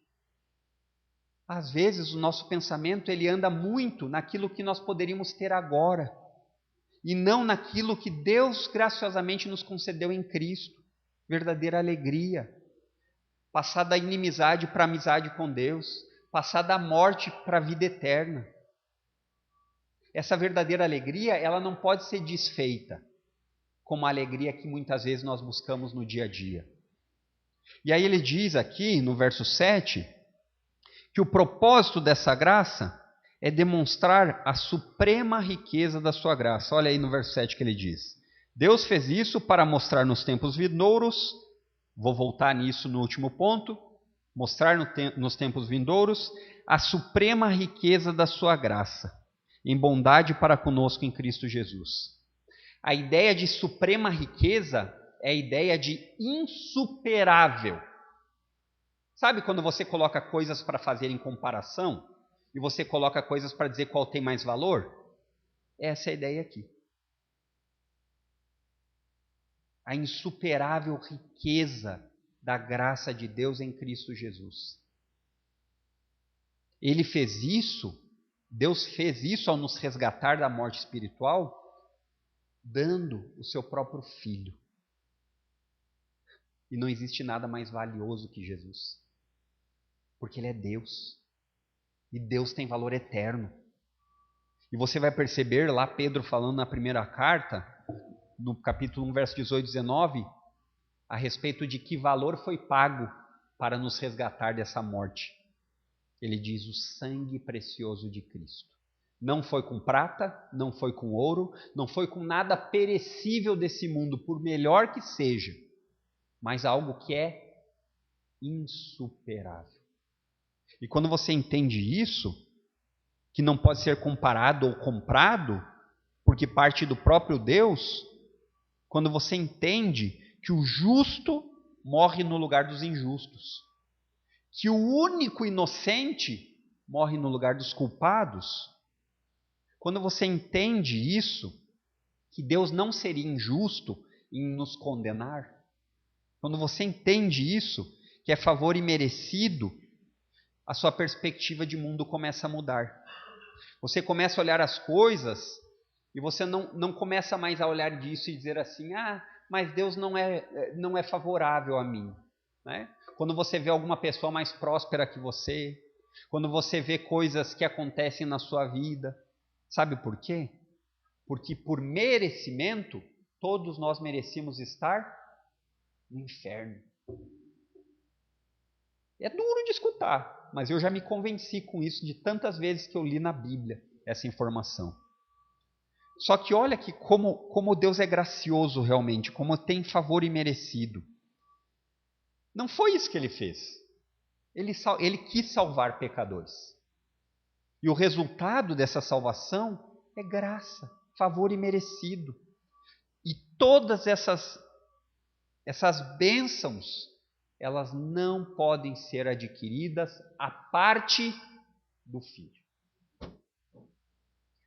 Às vezes o nosso pensamento ele anda muito naquilo que nós poderíamos ter agora e não naquilo que Deus graciosamente nos concedeu em Cristo. Verdadeira alegria. Passar da inimizade para a amizade com Deus. Passar da morte para a vida eterna. Essa verdadeira alegria, ela não pode ser desfeita como a alegria que muitas vezes nós buscamos no dia a dia. E aí ele diz aqui no verso 7 que o propósito dessa graça é demonstrar a suprema riqueza da sua graça. Olha aí no verso 7 que ele diz. Deus fez isso para mostrar nos tempos vindouros, vou voltar nisso no último ponto, mostrar nos tempos vindouros a suprema riqueza da sua graça, em bondade para conosco em Cristo Jesus. A ideia de suprema riqueza é a ideia de insuperável. Sabe quando você coloca coisas para fazer em comparação e você coloca coisas para dizer qual tem mais valor? Essa é a ideia aqui. A insuperável riqueza da graça de Deus em Cristo Jesus. Ele fez isso, Deus fez isso ao nos resgatar da morte espiritual, dando o seu próprio Filho. E não existe nada mais valioso que Jesus. Porque Ele é Deus. E Deus tem valor eterno. E você vai perceber lá Pedro falando na primeira carta, no capítulo 1, verso 18 e 19, a respeito de que valor foi pago para nos resgatar dessa morte. Ele diz o sangue precioso de Cristo. Não foi com prata, não foi com ouro, não foi com nada perecível desse mundo, por melhor que seja, mas algo que é insuperável. E quando você entende isso, que não pode ser comparado ou comprado, porque parte do próprio Deus, quando você entende que o justo morre no lugar dos injustos, que o único inocente morre no lugar dos culpados, quando você entende isso, que Deus não seria injusto em nos condenar, quando você entende isso, que é favor imerecido, a sua perspectiva de mundo começa a mudar. Você começa a olhar as coisas e você não começa mais a olhar disso e dizer assim, mas Deus não é favorável a mim. Né? Quando você vê alguma pessoa mais próspera que você, quando você vê coisas que acontecem na sua vida, sabe por quê? Porque por merecimento, todos nós merecíamos estar no inferno. É duro de escutar, mas eu já me convenci com isso de tantas vezes que eu li na Bíblia essa informação. Só que olha que como Deus é gracioso realmente, como tem favor imerecido. Não foi isso que Ele fez. Ele quis salvar pecadores. E o resultado dessa salvação é graça, favor imerecido. E todas essas bênçãos, elas não podem ser adquiridas à parte do Filho.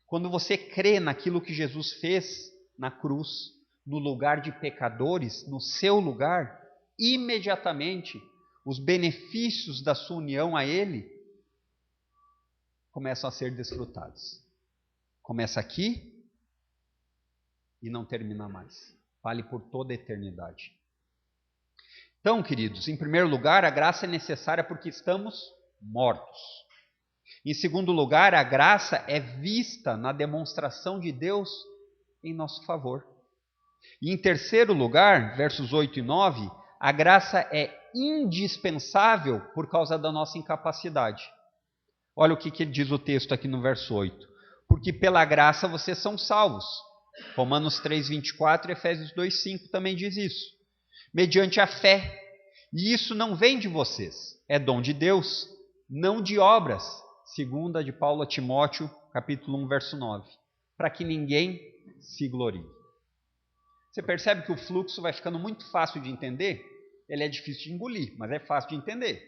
Quando você crê naquilo que Jesus fez na cruz, no lugar de pecadores, no seu lugar, imediatamente os benefícios da sua união a Ele começam a ser desfrutados. Começa aqui e não termina mais. Vale por toda a eternidade. Então, queridos, em primeiro lugar, a graça é necessária porque estamos mortos. Em segundo lugar, a graça é vista na demonstração de Deus em nosso favor. E em terceiro lugar, versos 8 e 9, a graça é indispensável por causa da nossa incapacidade. Olha o que diz o texto aqui no verso 8. Porque pela graça vocês são salvos. Romanos 3:24 e Efésios 2:5 também diz isso. Mediante a fé. E isso não vem de vocês, é dom de Deus, não de obras. Segunda de Paulo a Timóteo, capítulo 1, verso 9. Para que ninguém se glorie. Você percebe que o fluxo vai ficando muito fácil de entender? Ele é difícil de engolir, mas é fácil de entender.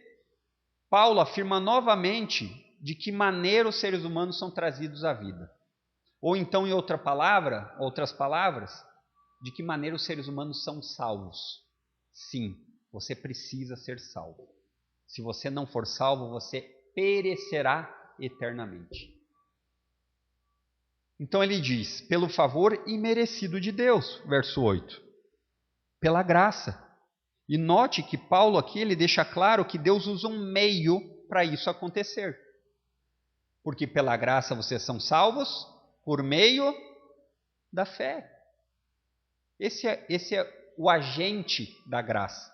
Paulo afirma novamente de que maneira os seres humanos são trazidos à vida. Ou então, em outras palavras, de que maneira os seres humanos são salvos. Sim, você precisa ser salvo. Se você não for salvo, você perecerá eternamente. Então ele diz, pelo favor imerecido de Deus, verso 8. Pela graça. E note que Paulo aqui ele deixa claro que Deus usa um meio para isso acontecer. Porque pela graça vocês são salvos por meio da fé. Esse é o agente da graça.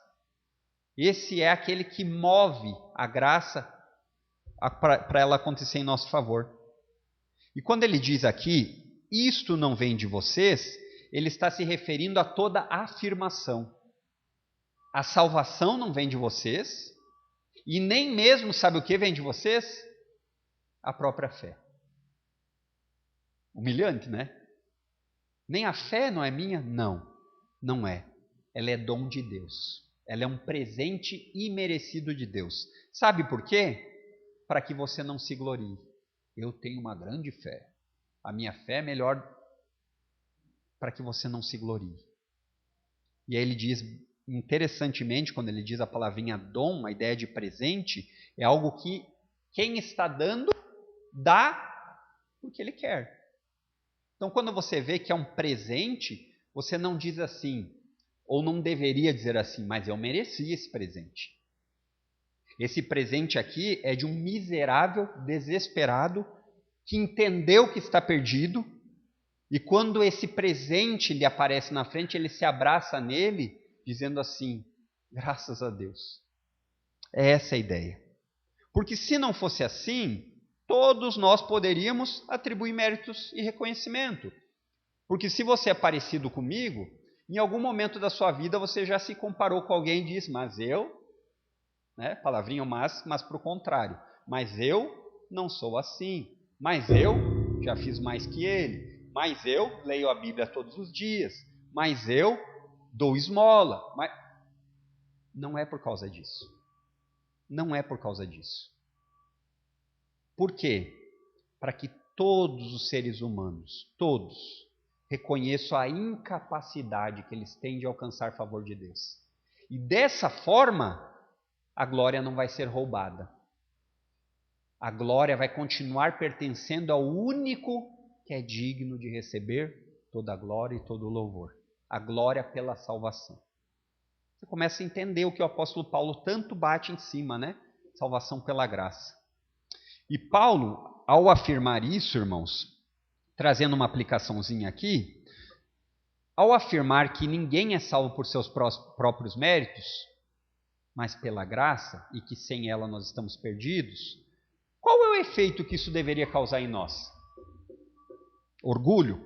Esse é aquele que move a graça para ela acontecer em nosso favor. E quando ele diz aqui, isto não vem de vocês, ele está se referindo a toda a afirmação. A salvação não vem de vocês, e nem mesmo, sabe o que vem de vocês? A própria fé. Humilhante, né? Nem a fé não é minha? Não, não é. Ela é dom de Deus. Ela é um presente imerecido de Deus. Sabe por quê? Para que você não se glorie. Eu tenho uma grande fé. A minha fé é melhor para que você não se glorie. E aí ele diz, interessantemente, quando ele diz a palavrinha dom, a ideia de presente, é algo que quem está dando, dá porque ele quer. Então, quando você vê que é um presente, você não diz assim, ou não deveria dizer assim, mas eu mereci esse presente. Esse presente aqui é de um miserável, desesperado, que entendeu que está perdido, e quando esse presente lhe aparece na frente, ele se abraça nele, dizendo assim, graças a Deus. É essa a ideia. Porque se não fosse assim, todos nós poderíamos atribuir méritos e reconhecimento. Porque se você é parecido comigo, em algum momento da sua vida você já se comparou com alguém e diz, mas eu, né, palavrinha mas para o contrário, mas eu não sou assim, mas eu já fiz mais que ele, mas eu leio a Bíblia todos os dias, mas eu dou esmola. Mas não é por causa disso. Não é por causa disso. Por quê? Para que todos os seres humanos, todos, reconheçam a incapacidade que eles têm de alcançar favor de Deus. E dessa forma, a glória não vai ser roubada. A glória vai continuar pertencendo ao único que é digno de receber toda a glória e todo o louvor. A glória pela salvação. Você começa a entender o que o apóstolo Paulo tanto bate em cima, né? Salvação pela graça. E Paulo, ao afirmar isso, irmãos, trazendo uma aplicaçãozinha aqui, ao afirmar que ninguém é salvo por seus próprios méritos, mas pela graça, e que sem ela nós estamos perdidos, qual é o efeito que isso deveria causar em nós? Orgulho?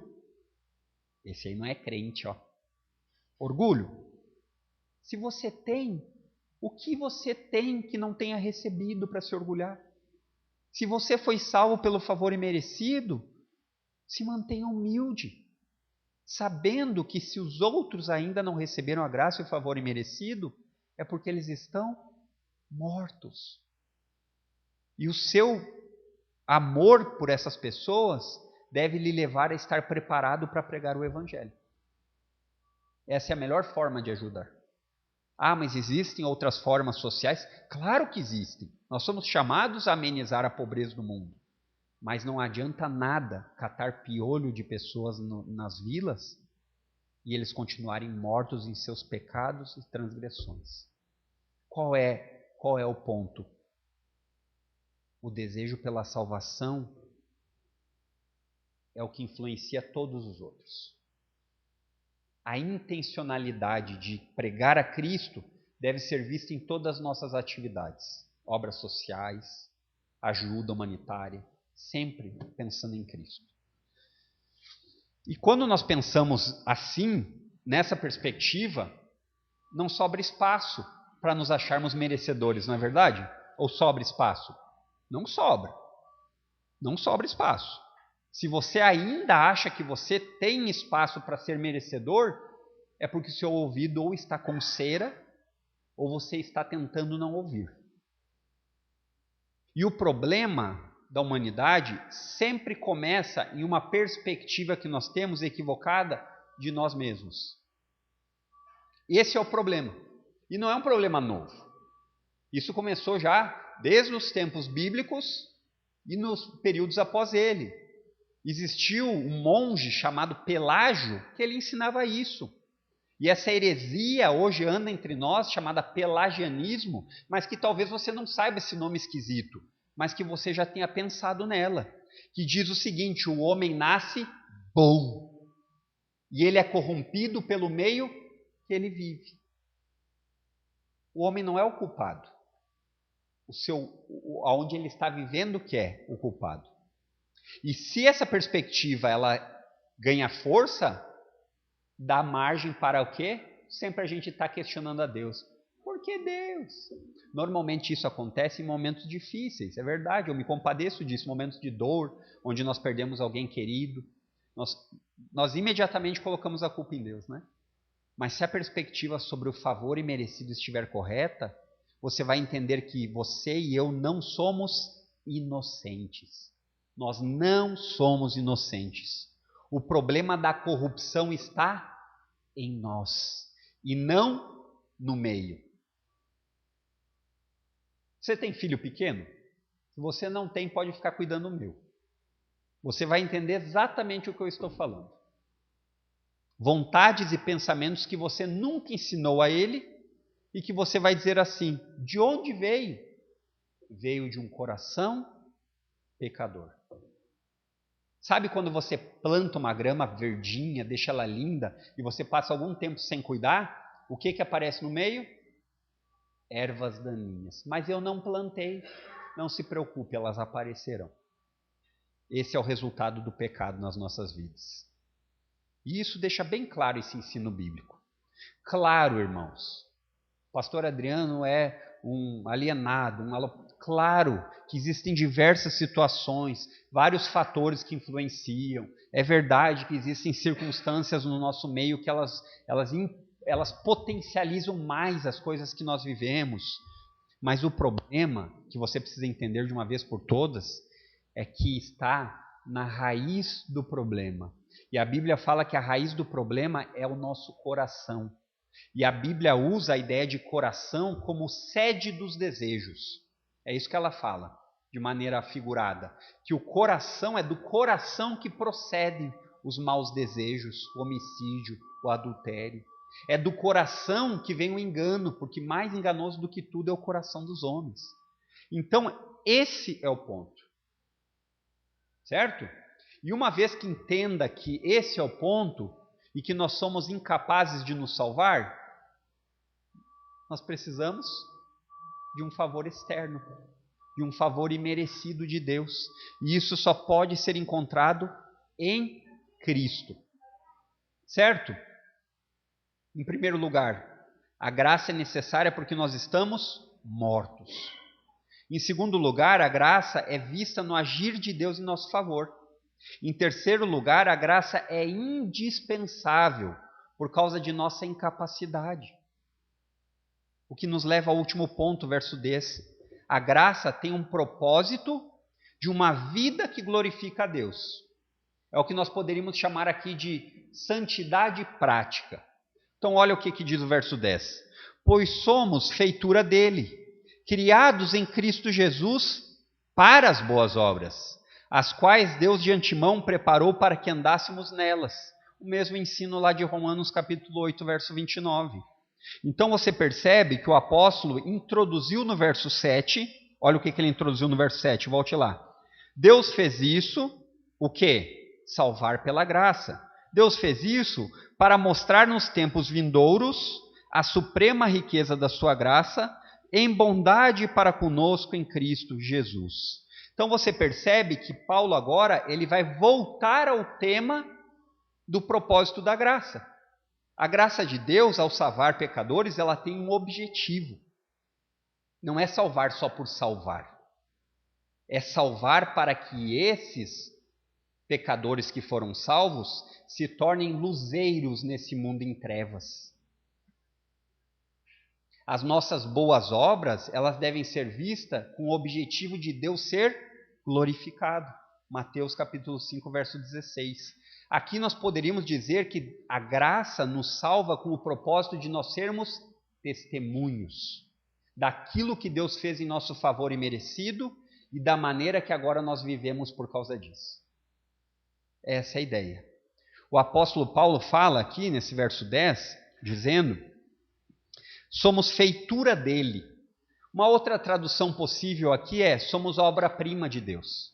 Esse aí não é crente, ó. Orgulho? Se você tem, o que você tem que não tenha recebido para se orgulhar? Se você foi salvo pelo favor imerecido, se mantenha humilde, sabendo que se os outros ainda não receberam a graça e o favor imerecido, é porque eles estão mortos. E o seu amor por essas pessoas deve lhe levar a estar preparado para pregar o Evangelho. Essa é a melhor forma de ajudar. Ah, mas existem outras formas sociais? Claro que existem. Nós somos chamados a amenizar a pobreza do mundo. Mas não adianta nada catar piolho de pessoas nas vilas e eles continuarem mortos em seus pecados e transgressões. Qual é o ponto? O desejo pela salvação é o que influencia todos os outros. A intencionalidade de pregar a Cristo deve ser vista em todas as nossas atividades, obras sociais, ajuda humanitária, sempre pensando em Cristo. E quando nós pensamos assim, nessa perspectiva, não sobra espaço para nos acharmos merecedores, não é verdade? Ou sobra espaço? Não sobra. Não sobra espaço. Se você ainda acha que você tem espaço para ser merecedor, é porque o seu ouvido ou está com cera, ou você está tentando não ouvir. E o problema da humanidade sempre começa em uma perspectiva que nós temos equivocada de nós mesmos. Esse é o problema. E não é um problema novo. Isso começou já desde os tempos bíblicos e nos períodos após ele. Existiu um monge chamado Pelágio que ele ensinava isso. E essa heresia hoje anda entre nós, chamada pelagianismo, mas que talvez você não saiba esse nome esquisito, mas que você já tenha pensado nela, que diz o seguinte: o homem nasce bom, e ele é corrompido pelo meio que ele vive. O homem não é o culpado. Aonde ele está vivendo que é o culpado. E se essa perspectiva ela ganha força, dá margem para o quê? Sempre a gente está questionando a Deus. Por que Deus? Normalmente isso acontece em momentos difíceis, é verdade, eu me compadeço disso, momentos de dor, onde nós perdemos alguém querido. Nós imediatamente colocamos a culpa em Deus, né? Mas se a perspectiva sobre o favor imerecido estiver correta, você vai entender que você e eu não somos inocentes. Nós não somos inocentes. O problema da corrupção está em nós e não no meio. Você tem filho pequeno? Se você não tem, pode ficar cuidando do meu. Você vai entender exatamente o que eu estou falando. Vontades e pensamentos que você nunca ensinou a ele e que você vai dizer assim: de onde veio? Veio de um coração pecador. Sabe quando você planta uma grama verdinha, deixa ela linda, e você passa algum tempo sem cuidar? O que aparece no meio? Ervas daninhas. Mas eu não plantei. Não se preocupe, elas aparecerão. Esse é o resultado do pecado nas nossas vidas. E isso deixa bem claro esse ensino bíblico. Claro, irmãos, o pastor Adriano é um alienado, claro que existem diversas situações, vários fatores que influenciam. É verdade que existem circunstâncias no nosso meio que elas potencializam mais as coisas que nós vivemos. Mas o problema, que você precisa entender de uma vez por todas, é que está na raiz do problema. E a Bíblia fala que a raiz do problema é o nosso coração. E a Bíblia usa a ideia de coração como sede dos desejos. É isso que ela fala, de maneira figurada. Que o coração é do coração que procedem os maus desejos, o homicídio, o adultério. É do coração que vem o engano, porque mais enganoso do que tudo é o coração dos homens. Então, esse é o ponto. Certo? E uma vez que entenda que esse é o ponto e que nós somos incapazes de nos salvar, nós precisamos de um favor externo, de um favor imerecido de Deus. E isso só pode ser encontrado em Cristo. Certo? Em primeiro lugar, a graça é necessária porque nós estamos mortos. Em segundo lugar, a graça é vista no agir de Deus em nosso favor. Em terceiro lugar, a graça é indispensável por causa de nossa incapacidade. O que nos leva ao último ponto, verso 10. A graça tem um propósito de uma vida que glorifica a Deus. É o que nós poderíamos chamar aqui de santidade prática. Então olha o que diz o verso 10. Pois somos feitura dele, criados em Cristo Jesus para as boas obras, as quais Deus de antemão preparou para que andássemos nelas. O mesmo ensino lá de Romanos capítulo 8, verso 29. Então você percebe que o apóstolo introduziu no verso 7, olha o que ele introduziu no verso 7, volte lá. Deus fez isso, o quê? Salvar pela graça. Deus fez isso para mostrar nos tempos vindouros a suprema riqueza da sua graça em bondade para conosco em Cristo Jesus. Então você percebe que Paulo agora ele vai voltar ao tema do propósito da graça. A graça de Deus, ao salvar pecadores, ela tem um objetivo. Não é salvar só por salvar. É salvar para que esses pecadores que foram salvos se tornem luzeiros nesse mundo em trevas. As nossas boas obras, elas devem ser vistas com o objetivo de Deus ser glorificado. Mateus capítulo 5, verso 16. Aqui nós poderíamos dizer que a graça nos salva com o propósito de nós sermos testemunhos daquilo que Deus fez em nosso favor imerecido e da maneira que agora nós vivemos por causa disso. Essa é a ideia. O apóstolo Paulo fala aqui nesse verso 10, dizendo, somos feitura dele. Uma outra tradução possível aqui é, somos a obra-prima de Deus.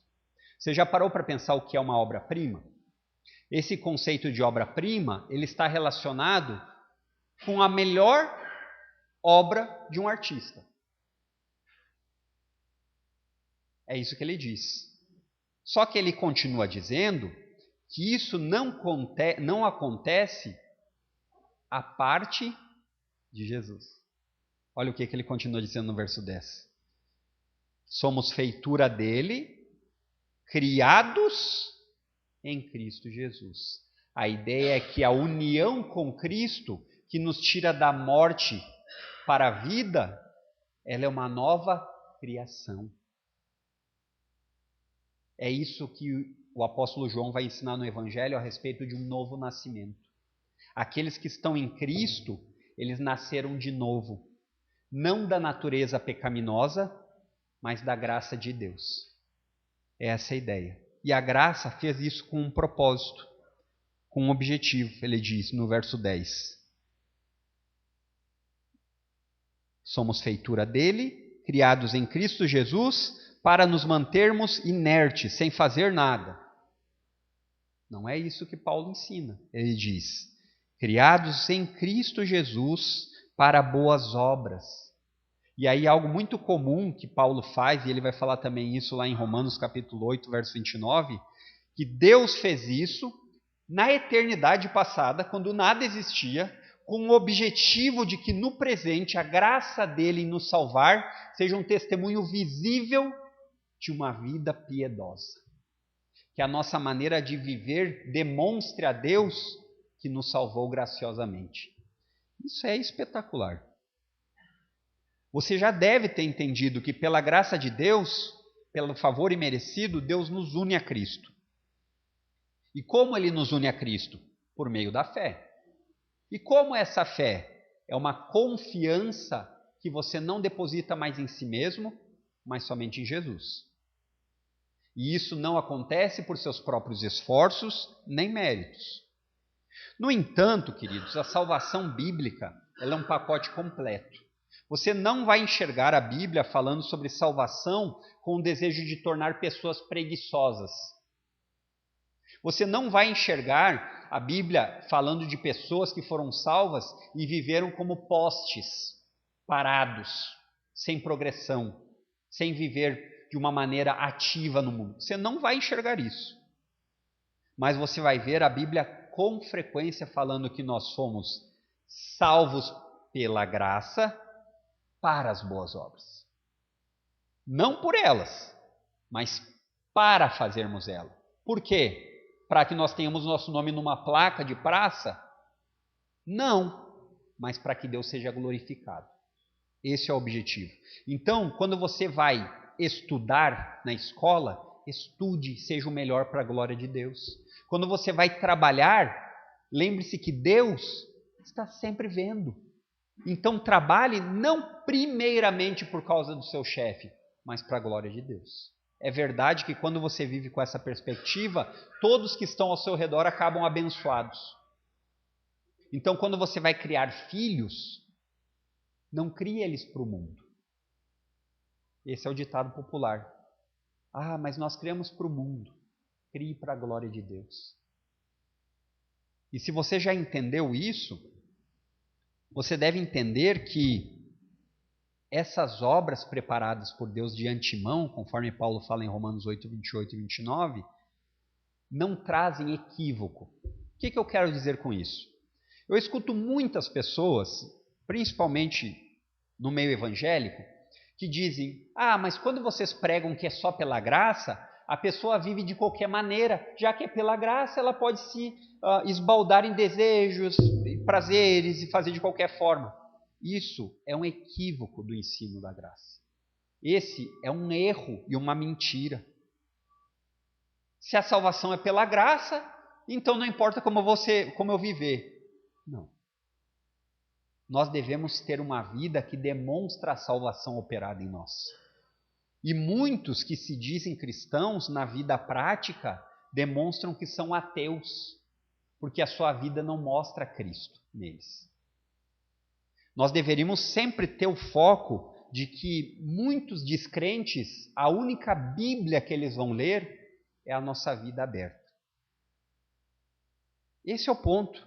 Você já parou para pensar o que é uma obra-prima? Esse conceito de obra-prima, ele está relacionado com a melhor obra de um artista. É isso que ele diz. Só que ele continua dizendo que isso não acontece à parte de Jesus. Olha o que ele continua dizendo no verso 10. Somos feitura dele, criados em Cristo Jesus. A ideia é que a união com Cristo, que nos tira da morte para a vida, ela é uma nova criação. É isso que o apóstolo João vai ensinar no Evangelho a respeito de um novo nascimento. Aqueles que estão em Cristo, eles nasceram de novo. Não da natureza pecaminosa, mas da graça de Deus. Essa é a ideia. E a graça fez isso com um propósito, com um objetivo, ele diz no verso 10. Somos feitura dele, criados em Cristo Jesus, para nos mantermos inertes, sem fazer nada. Não é isso que Paulo ensina. Ele diz, criados em Cristo Jesus para boas obras. E aí algo muito comum que Paulo faz, e ele vai falar também isso lá em Romanos capítulo 8, verso 29, que Deus fez isso na eternidade passada, quando nada existia, com o objetivo de que no presente a graça dele em nos salvar seja um testemunho visível de uma vida piedosa. Que a nossa maneira de viver demonstre a Deus que nos salvou graciosamente. Isso é espetacular. Você já deve ter entendido que pela graça de Deus, pelo favor imerecido, Deus nos une a Cristo. E como ele nos une a Cristo? Por meio da fé. E como essa fé? É uma confiança que você não deposita mais em si mesmo, mas somente em Jesus. E isso não acontece por seus próprios esforços nem méritos. No entanto, queridos, a salvação bíblica ela é um pacote completo. Você não vai enxergar a Bíblia falando sobre salvação com o desejo de tornar pessoas preguiçosas. Você não vai enxergar a Bíblia falando de pessoas que foram salvas e viveram como postes, parados, sem progressão, sem viver de uma maneira ativa no mundo. Você não vai enxergar isso. Mas você vai ver a Bíblia com frequência falando que nós somos salvos pela graça para as boas obras. Não por elas, mas para fazermos elas. Por quê? Para que nós tenhamos nosso nome numa placa de praça? Não, mas para que Deus seja glorificado. Esse é o objetivo. Então, quando você vai estudar na escola, estude, seja o melhor para a glória de Deus. Quando você vai trabalhar, lembre-se que Deus está sempre vendo. Então trabalhe não primeiramente por causa do seu chefe, mas para a glória de Deus. É verdade que quando você vive com essa perspectiva, todos que estão ao seu redor acabam abençoados. Então quando você vai criar filhos, não crie eles para o mundo. Esse é o ditado popular. Ah, mas nós criamos para o mundo. Crie para a glória de Deus. E se você já entendeu isso, você deve entender que essas obras preparadas por Deus de antemão, conforme Paulo fala em Romanos 8, 28 e 29, não trazem equívoco. O que eu quero dizer com isso? Eu escuto muitas pessoas, principalmente no meio evangélico, que dizem, mas quando vocês pregam que é só pela graça, a pessoa vive de qualquer maneira, já que é pela graça, ela pode se esbaldar em desejos, prazeres e fazer de qualquer forma. Isso é um equívoco do ensino da graça. Esse é um erro e uma mentira. Se a salvação é pela graça, então não importa como eu viver. Não. Nós devemos ter uma vida que demonstra a salvação operada em nós. E muitos que se dizem cristãos, na vida prática, demonstram que são ateus, porque a sua vida não mostra Cristo neles. Nós deveríamos sempre ter o foco de que muitos descrentes, a única Bíblia que eles vão ler é a nossa vida aberta. Esse é o ponto.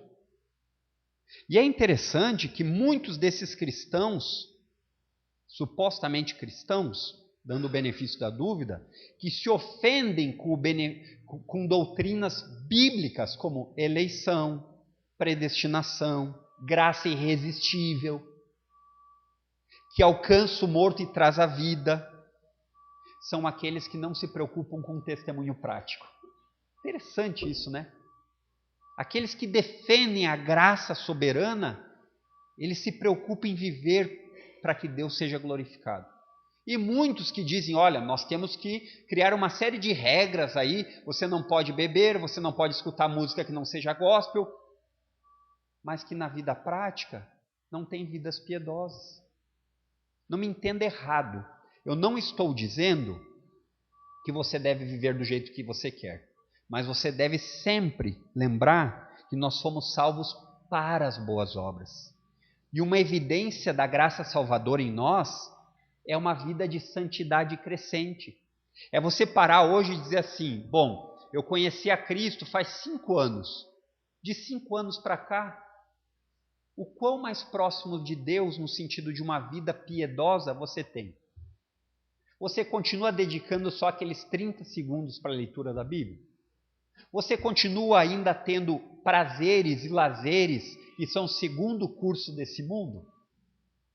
E é interessante que muitos desses cristãos, supostamente cristãos, dando o benefício da dúvida, que se ofendem com doutrinas bíblicas como eleição, predestinação, graça irresistível, que alcança o morto e traz a vida, são aqueles que não se preocupam com o testemunho prático. Interessante isso, né? Aqueles que defendem a graça soberana, eles se preocupam em viver para que Deus seja glorificado. E muitos que dizem, olha, nós temos que criar uma série de regras aí, você não pode beber, você não pode escutar música que não seja gospel, mas que na vida prática não tem vidas piedosas. Não me entenda errado, eu não estou dizendo que você deve viver do jeito que você quer, mas você deve sempre lembrar que nós fomos salvos para as boas obras. E uma evidência da graça salvadora em nós é uma vida de santidade crescente. É você parar hoje e dizer assim, bom, eu conheci a Cristo faz 5 anos. De 5 anos para cá, o quão mais próximo de Deus no sentido de uma vida piedosa você tem? Você continua dedicando só aqueles 30 segundos para a leitura da Bíblia? Você continua ainda tendo prazeres e lazeres que são o segundo curso desse mundo?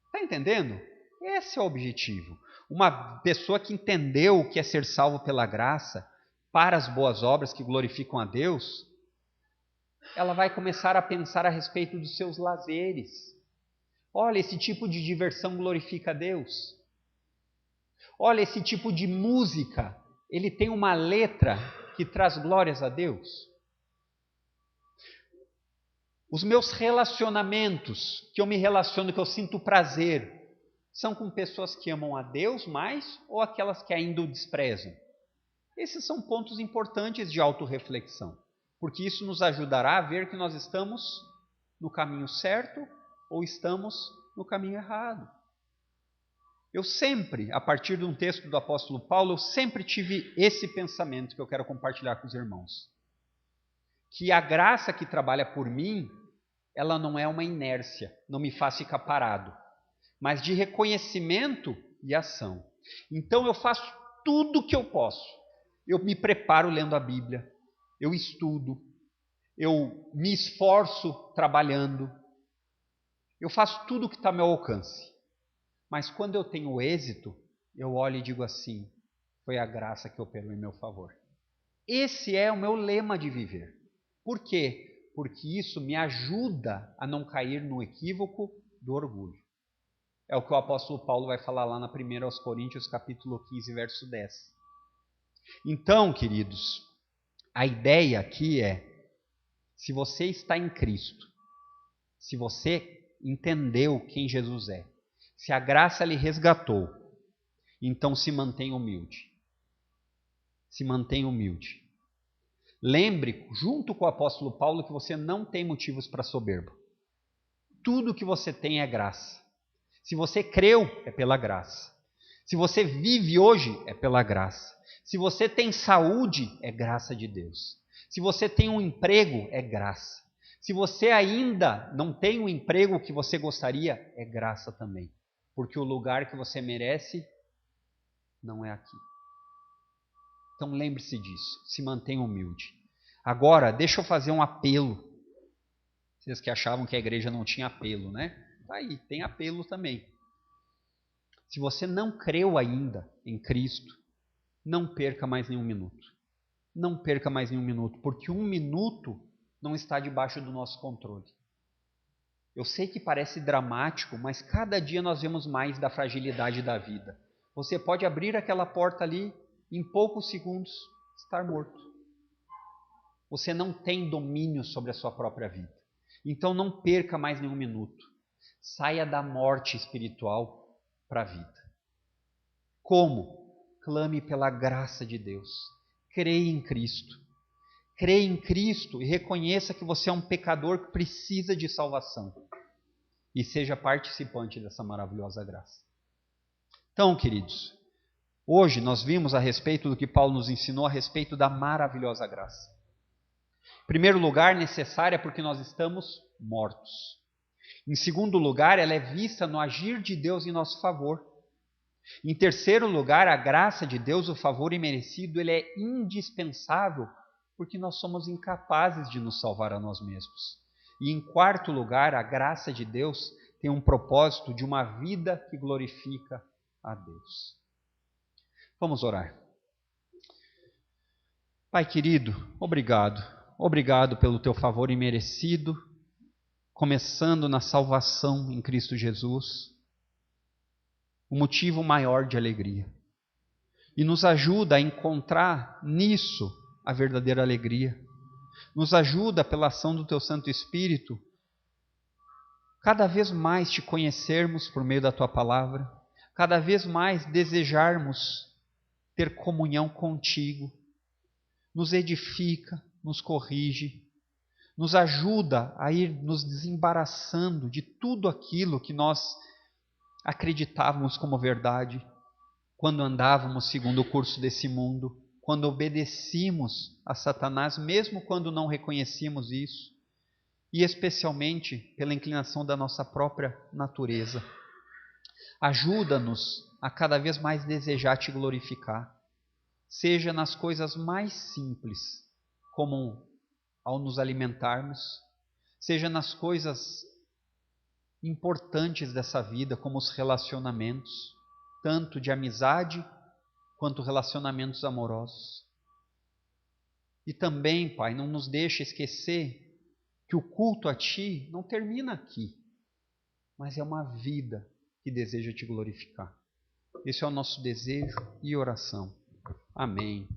Está entendendo? Esse é o objetivo. Uma pessoa que entendeu o que é ser salvo pela graça para as boas obras que glorificam a Deus, ela vai começar a pensar a respeito dos seus lazeres. Olha, esse tipo de diversão glorifica a Deus. Olha, esse tipo de música, ele tem uma letra que traz glórias a Deus. Os meus relacionamentos, que eu me relaciono, que eu sinto prazer, são com pessoas que amam a Deus mais ou aquelas que ainda o desprezam? Esses são pontos importantes de autorreflexão, porque isso nos ajudará a ver que nós estamos no caminho certo ou estamos no caminho errado. Eu sempre, a partir de um texto do apóstolo Paulo, eu sempre tive esse pensamento que eu quero compartilhar com os irmãos. Que a graça que trabalha por mim, ela não é uma inércia, não me faz ficar parado, mas de reconhecimento e ação. Então eu faço tudo o que eu posso. Eu me preparo lendo a Bíblia, eu estudo, eu me esforço trabalhando, eu faço tudo o que está ao meu alcance. Mas quando eu tenho êxito, eu olho e digo assim, foi a graça que operou em meu favor. Esse é o meu lema de viver. Por quê? Porque isso me ajuda a não cair no equívoco do orgulho. É o que o apóstolo Paulo vai falar lá na 1 aos Coríntios, capítulo 15, verso 10. Então, queridos, a ideia aqui é, se você está em Cristo, se você entendeu quem Jesus é, se a graça lhe resgatou, então se mantenha humilde. Se mantenha humilde. Lembre, junto com o apóstolo Paulo, que você não tem motivos para soberba. Tudo que você tem é graça. Se você creu, é pela graça. Se você vive hoje, é pela graça. Se você tem saúde, é graça de Deus. Se você tem um emprego, é graça. Se você ainda não tem o emprego que você gostaria, é graça também. Porque o lugar que você merece não é aqui. Então lembre-se disso, se mantenha humilde. Agora, deixa eu fazer um apelo. Vocês que achavam que a igreja não tinha apelo, né? Tá aí, tem apelo também. Se você não creu ainda em Cristo, não perca mais nenhum minuto. Não perca mais nenhum minuto, porque um minuto não está debaixo do nosso controle. Eu sei que parece dramático, mas cada dia nós vemos mais da fragilidade da vida. Você pode abrir aquela porta ali, em poucos segundos, estar morto. Você não tem domínio sobre a sua própria vida. Então não perca mais nenhum minuto. Saia da morte espiritual para a vida. Como? Clame pela graça de Deus. Creia em Cristo. Creia em Cristo e reconheça que você é um pecador que precisa de salvação. E seja participante dessa maravilhosa graça. Então, queridos, hoje nós vimos a respeito do que Paulo nos ensinou a respeito da maravilhosa graça. Em primeiro lugar, necessária porque nós estamos mortos. Em segundo lugar, ela é vista no agir de Deus em nosso favor. Em terceiro lugar, a graça de Deus, o favor imerecido, ele é indispensável porque nós somos incapazes de nos salvar a nós mesmos. E em quarto lugar, a graça de Deus tem um propósito de uma vida que glorifica a Deus. Vamos orar. Pai querido, obrigado. Obrigado pelo teu favor imerecido, começando na salvação em Cristo Jesus, o motivo maior de alegria. E nos ajuda a encontrar nisso a verdadeira alegria. Nos ajuda pela ação do teu Santo Espírito, cada vez mais te conhecermos por meio da tua palavra, cada vez mais desejarmos ter comunhão contigo. Nos edifica, nos corrige, nos ajuda a ir nos desembaraçando de tudo aquilo que nós acreditávamos como verdade, quando andávamos segundo o curso desse mundo, quando obedecíamos a Satanás, mesmo quando não reconhecíamos isso, e especialmente pela inclinação da nossa própria natureza. Ajuda-nos a cada vez mais desejar te glorificar, seja nas coisas mais simples, como ao nos alimentarmos, seja nas coisas importantes dessa vida, como os relacionamentos, tanto de amizade quanto relacionamentos amorosos. E também, Pai, não nos deixe esquecer que o culto a Ti não termina aqui, mas é uma vida que deseja Te glorificar. Esse é o nosso desejo e oração. Amém.